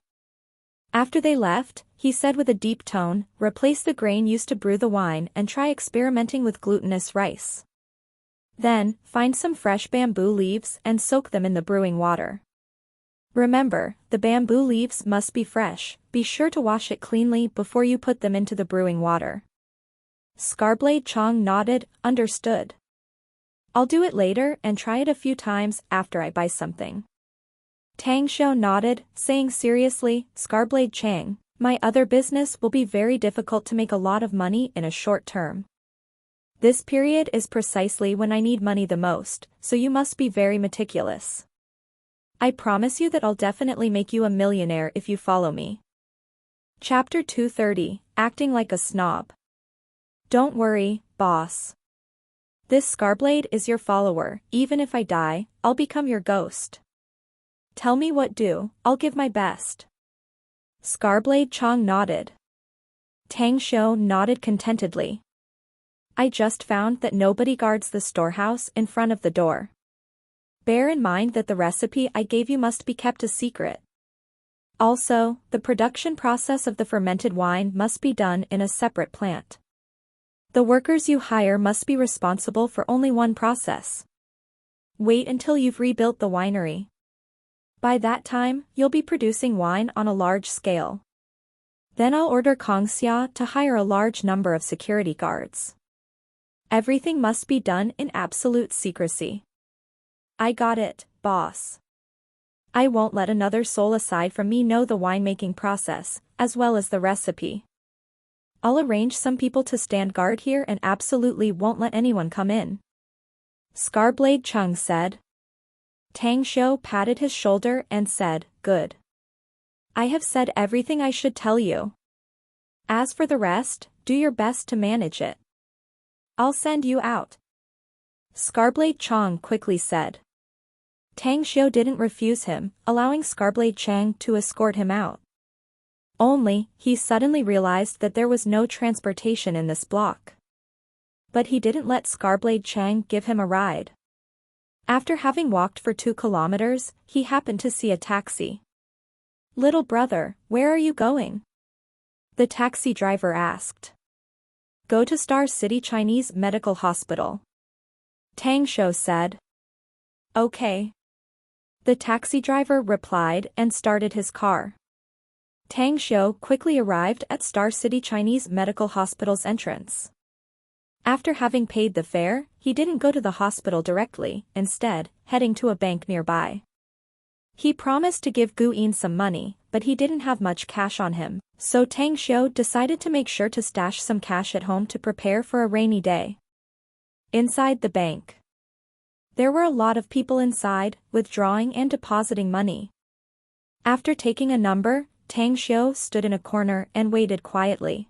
After they left, he said with a deep tone, replace the grain used to brew the wine and try experimenting with glutinous rice. Then, find some fresh bamboo leaves and soak them in the brewing water. Remember, the bamboo leaves must be fresh, be sure to wash it cleanly before you put them into the brewing water. Scarblade Chang nodded, understood. I'll do it later and try it a few times after I buy something. Tang Xiu nodded, saying seriously, Scarblade Chang, my other business will be very difficult to make a lot of money in a short term. This period is precisely when I need money the most, so you must be very meticulous. I promise you that I'll definitely make you a millionaire if you follow me. Chapter 230, Acting Like a Snob. Don't worry, boss. This Scarblade is your follower, even if I die, I'll become your ghost. Tell me what do, I'll give my best. Scarblade Chang nodded. Tang Xiu nodded contentedly. I just found that nobody guards the storehouse in front of the door. Bear in mind that the recipe I gave you must be kept a secret. Also, the production process of the fermented wine must be done in a separate plant. The workers you hire must be responsible for only one process. Wait until you've rebuilt the winery. By that time, you'll be producing wine on a large scale. Then I'll order Kongxia to hire a large number of security guards. Everything must be done in absolute secrecy. I got it, boss. I won't let another soul aside from me know the winemaking process, as well as the recipe. I'll arrange some people to stand guard here and absolutely won't let anyone come in. Scarblade Chang said. Tang Xiu patted his shoulder and said, good. I have said everything I should tell you. As for the rest, do your best to manage it. I'll send you out. Scarblade Chang quickly said. Tang Xiu didn't refuse him, allowing Scarblade Chang to escort him out. Only, he suddenly realized that there was no transportation in this block. But he didn't let Scarblade Chang give him a ride. After having walked for 2 kilometers, he happened to see a taxi. Little brother, where are you going? The taxi driver asked. Go to Star City Chinese Medical Hospital. Tang Xiu said. Okay. The taxi driver replied and started his car. Tang Xiu quickly arrived at Star City Chinese Medical Hospital's entrance. After having paid the fare, he didn't go to the hospital directly, instead, heading to a bank nearby. He promised to give Gu Yin some money, but he didn't have much cash on him, so Tang Xiu decided to make sure to stash some cash at home to prepare for a rainy day. Inside the bank. There were a lot of people inside, withdrawing and depositing money. After taking a number, Tang Xiu stood in a corner and waited quietly.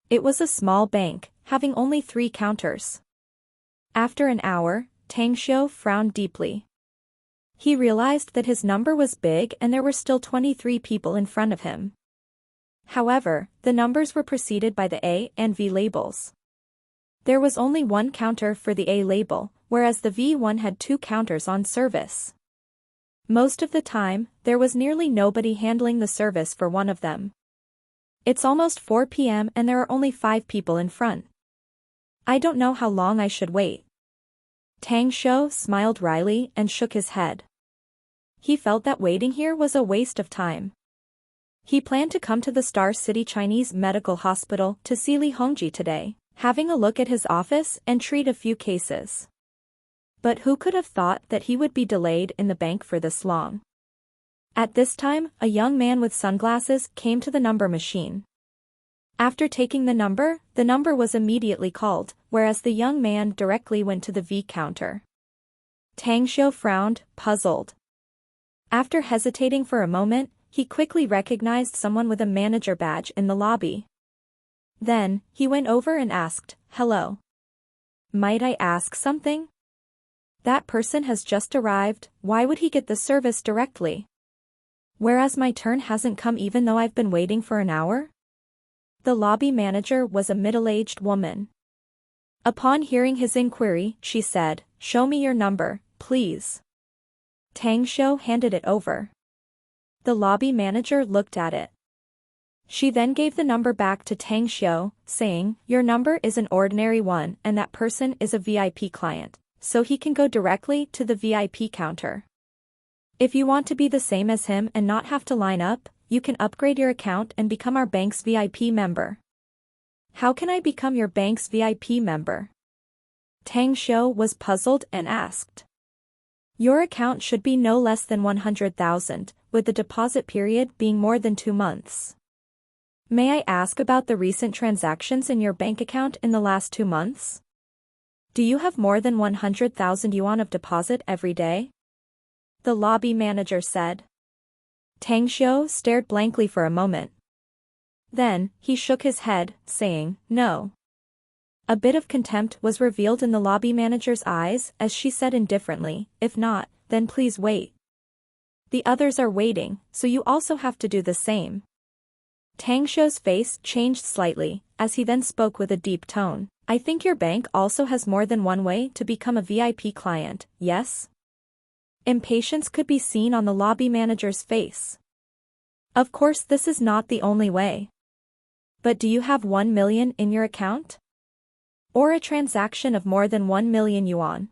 It was a small bank, having only 3 counters. After an hour, Tang Xiu frowned deeply. He realized that his number was big and there were still 23 people in front of him. However, the numbers were preceded by the A and V labels. There was only 1 counter for the A label, whereas the V one had 2 counters on service. Most of the time, there was nearly nobody handling the service for one of them. It's almost 4 p.m. and there are only 5 people in front. I don't know how long I should wait. Tang Xiu smiled wryly and shook his head. He felt that waiting here was a waste of time. He planned to come to the Star City Chinese Medical Hospital to see Li Hongji today, having a look at his office and treat a few cases. But who could have thought that he would be delayed in the bank for this long? At this time, a young man with sunglasses came to the number machine. After taking the number was immediately called, whereas the young man directly went to the V counter. Tang Xiu frowned, puzzled. After hesitating for a moment, he quickly recognized someone with a manager badge in the lobby. Then, he went over and asked, "Hello. Might I ask something? That person has just arrived, why would he get the service directly? Whereas my turn hasn't come even though I've been waiting for an hour?" The lobby manager was a middle-aged woman. Upon hearing his inquiry, she said, "Show me your number, please." Tang Xiu handed it over. The lobby manager looked at it. She then gave the number back to Tang Xiu, saying, "Your number is an ordinary one and that person is a VIP client, so he can go directly to the VIP counter. If you want to be the same as him and not have to line up, you can upgrade your account and become our bank's VIP member." "How can I become your bank's VIP member?" Tang Xiu was puzzled and asked. "Your account should be no less than 100,000, with the deposit period being more than 2 months. May I ask about the recent transactions in your bank account in the last 2 months? Do you have more than 100,000 yuan of deposit every day?" The lobby manager said. Tang Xiu stared blankly for a moment. Then, he shook his head, saying, "No." A bit of contempt was revealed in the lobby manager's eyes as she said indifferently, "If not, then please wait. The others are waiting, so you also have to do the same." Tang Xiu's face changed slightly, as he then spoke with a deep tone. "I think your bank also has more than one way to become a VIP client, yes?" Impatience could be seen on the lobby manager's face. "Of course this is not the only way. But do you have 1 million in your account? Or a transaction of more than 1 million yuan?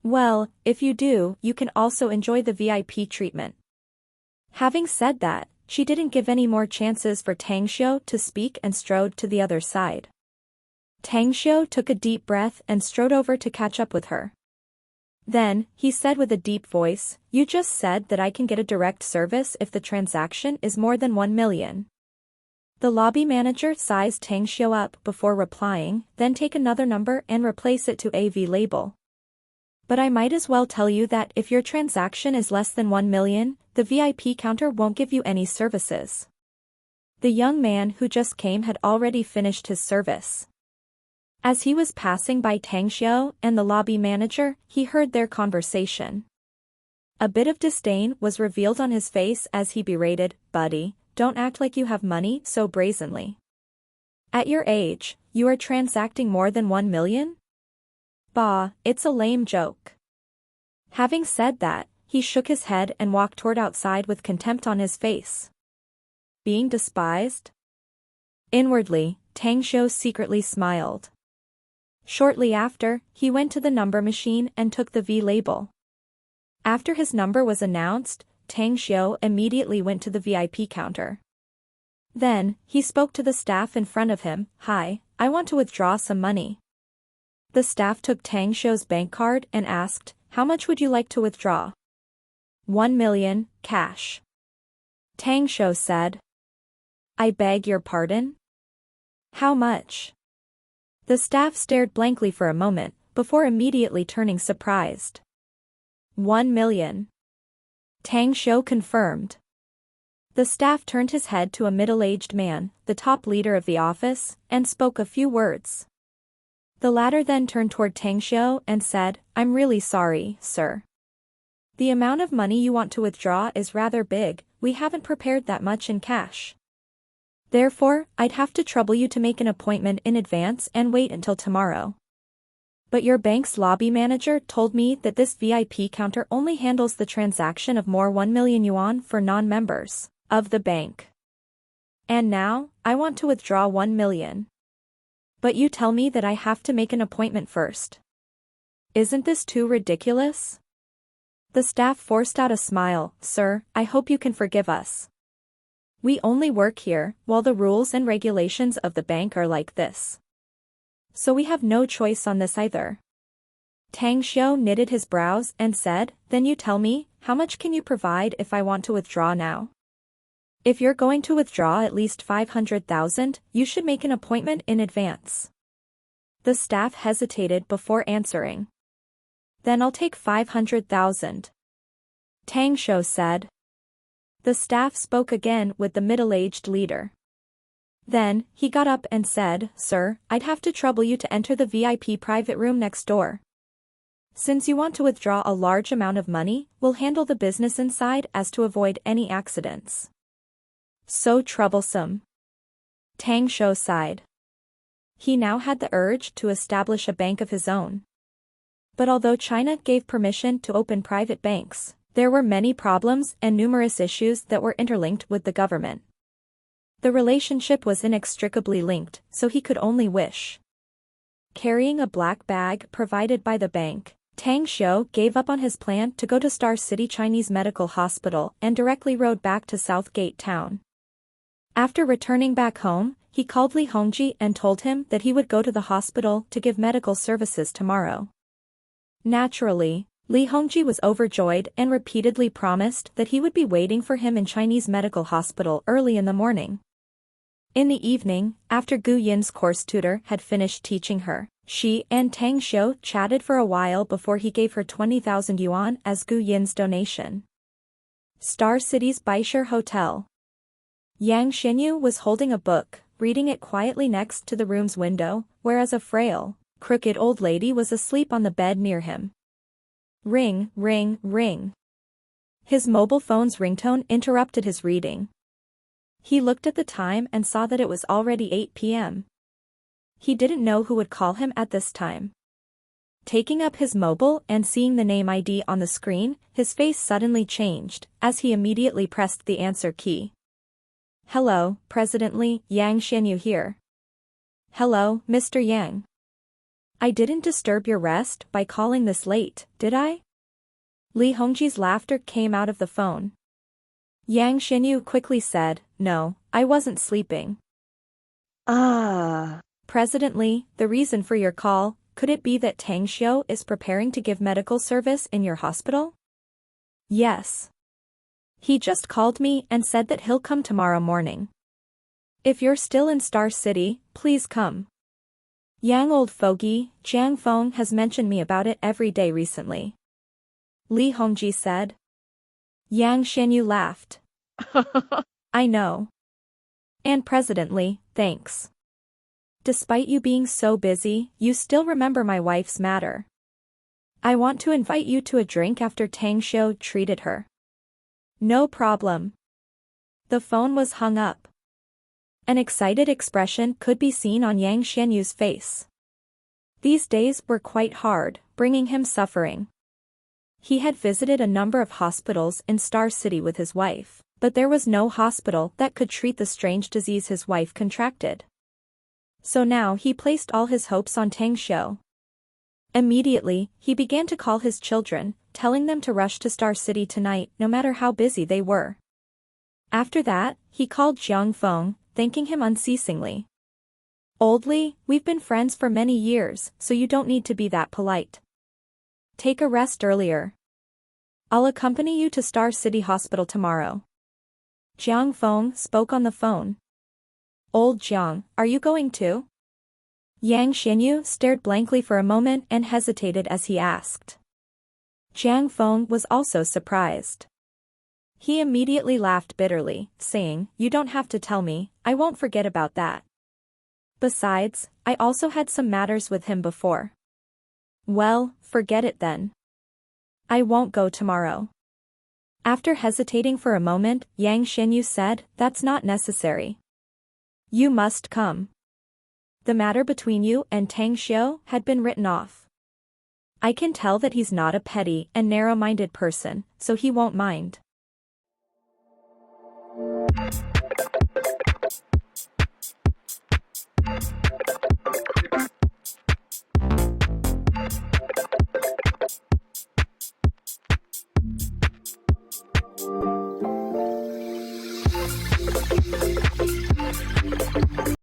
Well, if you do, you can also enjoy the VIP treatment." Having said that, she didn't give any more chances for Tang Xiu to speak and strode to the other side. Tang Xiu took a deep breath and strode over to catch up with her. Then, he said with a deep voice, "You just said that I can get a direct service if the transaction is more than 1 million. The lobby manager sized Tang Xiu up before replying, "Then take another number and replace it to AV label. But I might as well tell you that if your transaction is less than 1 million, the VIP counter won't give you any services." The young man who just came had already finished his service. As he was passing by Tang Xiu and the lobby manager, he heard their conversation. A bit of disdain was revealed on his face as he berated, "Buddy, don't act like you have money so brazenly. At your age, you are transacting more than 1 million? Bah, it's a lame joke." Having said that, he shook his head and walked toward outside with contempt on his face. Being despised? Inwardly, Tang Xiu secretly smiled. Shortly after, he went to the number machine and took the V label. After his number was announced, Tang Xiu immediately went to the VIP counter. Then, he spoke to the staff in front of him. "Hi, I want to withdraw some money." The staff took Tang Xiu's bank card and asked, "How much would you like to withdraw?" 1 million, cash. Tang Xiu said. "I beg your pardon? How much?" The staff stared blankly for a moment, before immediately turning surprised. 1 million. Tang Xiu confirmed. The staff turned his head to a middle-aged man, the top leader of the office, and spoke a few words. The latter then turned toward Tang Xiu and said, "I'm really sorry, sir. The amount of money you want to withdraw is rather big, we haven't prepared that much in cash. Therefore, I'd have to trouble you to make an appointment in advance and wait until tomorrow. But your bank's lobby manager told me that this VIP counter only handles the transaction of more 1 million yuan for non-members of the bank. And now, I want to withdraw 1 million. But you tell me that I have to make an appointment first. Isn't this too ridiculous?" The staff forced out a smile. "Sir, I hope you can forgive us. We only work here, while the rules and regulations of the bank are like this. So we have no choice on this either." Tang Xiu knitted his brows and said, "Then you tell me, how much can you provide if I want to withdraw now?" If you're going to withdraw at least 500,000, you should make an appointment in advance. The staff hesitated before answering. Then I'll take 500,000. Tang Shou said. The staff spoke again with the middle-aged leader. Then, he got up and said, Sir, I'd have to trouble you to enter the VIP private room next door. Since you want to withdraw a large amount of money, we'll handle the business inside as to avoid any accidents. So troublesome. Tang Shou sighed. He now had the urge to establish a bank of his own. But although China gave permission to open private banks, there were many problems and numerous issues that were interlinked with the government. The relationship was inextricably linked, so he could only wish. Carrying a black bag provided by the bank, Tang Shou gave up on his plan to go to Star City Chinese Medical Hospital and directly rode back to Southgate Town. After returning back home, he called Li Hongji and told him that he would go to the hospital to give medical services tomorrow. Naturally, Li Hongji was overjoyed and repeatedly promised that he would be waiting for him in Chinese Medical Hospital early in the morning. In the evening, after Gu Yin's course tutor had finished teaching her, she and Tang Shou chatted for a while before he gave her 20,000 yuan as Gu Yin's donation. Star City's Baisher Hotel. Yang Xinyu was holding a book, reading it quietly next to the room's window, whereas a frail, crooked old lady was asleep on the bed near him. Ring, ring, ring. His mobile phone's ringtone interrupted his reading. He looked at the time and saw that it was already 8 p.m. He didn't know who would call him at this time. Taking up his mobile and seeing the name ID on the screen, his face suddenly changed, as he immediately pressed the answer key. Hello, President Li, Yang Xinyu here. Hello, Mr. Yang. I didn't disturb your rest by calling this late, did I? Li Hongji's laughter came out of the phone. Yang Xinyu quickly said, No, I wasn't sleeping. President Li, the reason for your call, could it be that Tang Shou is preparing to give medical service in your hospital? Yes. He just called me and said that he'll come tomorrow morning. If you're still in Star City, please come. Yang old fogey, Jiang Feng has mentioned me about it every day recently. Li Hongji said. Yang Xinyu laughed. I know. And President Li, thanks. Despite you being so busy, you still remember my wife's matter. I want to invite you to a drink after Tang Shou treated her. No problem. The phone was hung up. An excited expression could be seen on Yang Xianyu's face. These days were quite hard, bringing him suffering. He had visited a number of hospitals in Star City with his wife, but there was no hospital that could treat the strange disease his wife contracted. So now he placed all his hopes on Tang Shou. Immediately, he began to call his children, telling them to rush to Star City tonight no matter how busy they were. After that, he called Jiang Feng, thanking him unceasingly. Old Li, we've been friends for many years, so you don't need to be that polite. Take a rest earlier. I'll accompany you to Star City Hospital tomorrow. Jiang Feng spoke on the phone. Old Jiang, are you going too? Yang Xinyu stared blankly for a moment and hesitated as he asked. Jiang Feng was also surprised. He immediately laughed bitterly, saying, You don't have to tell me, I won't forget about that. Besides, I also had some matters with him before. Well, forget it then. I won't go tomorrow. After hesitating for a moment, Yang Xinyu said, That's not necessary. You must come. The matter between you and Tang Shou had been written off. I can tell that he's not a petty and narrow-minded person, so he won't mind.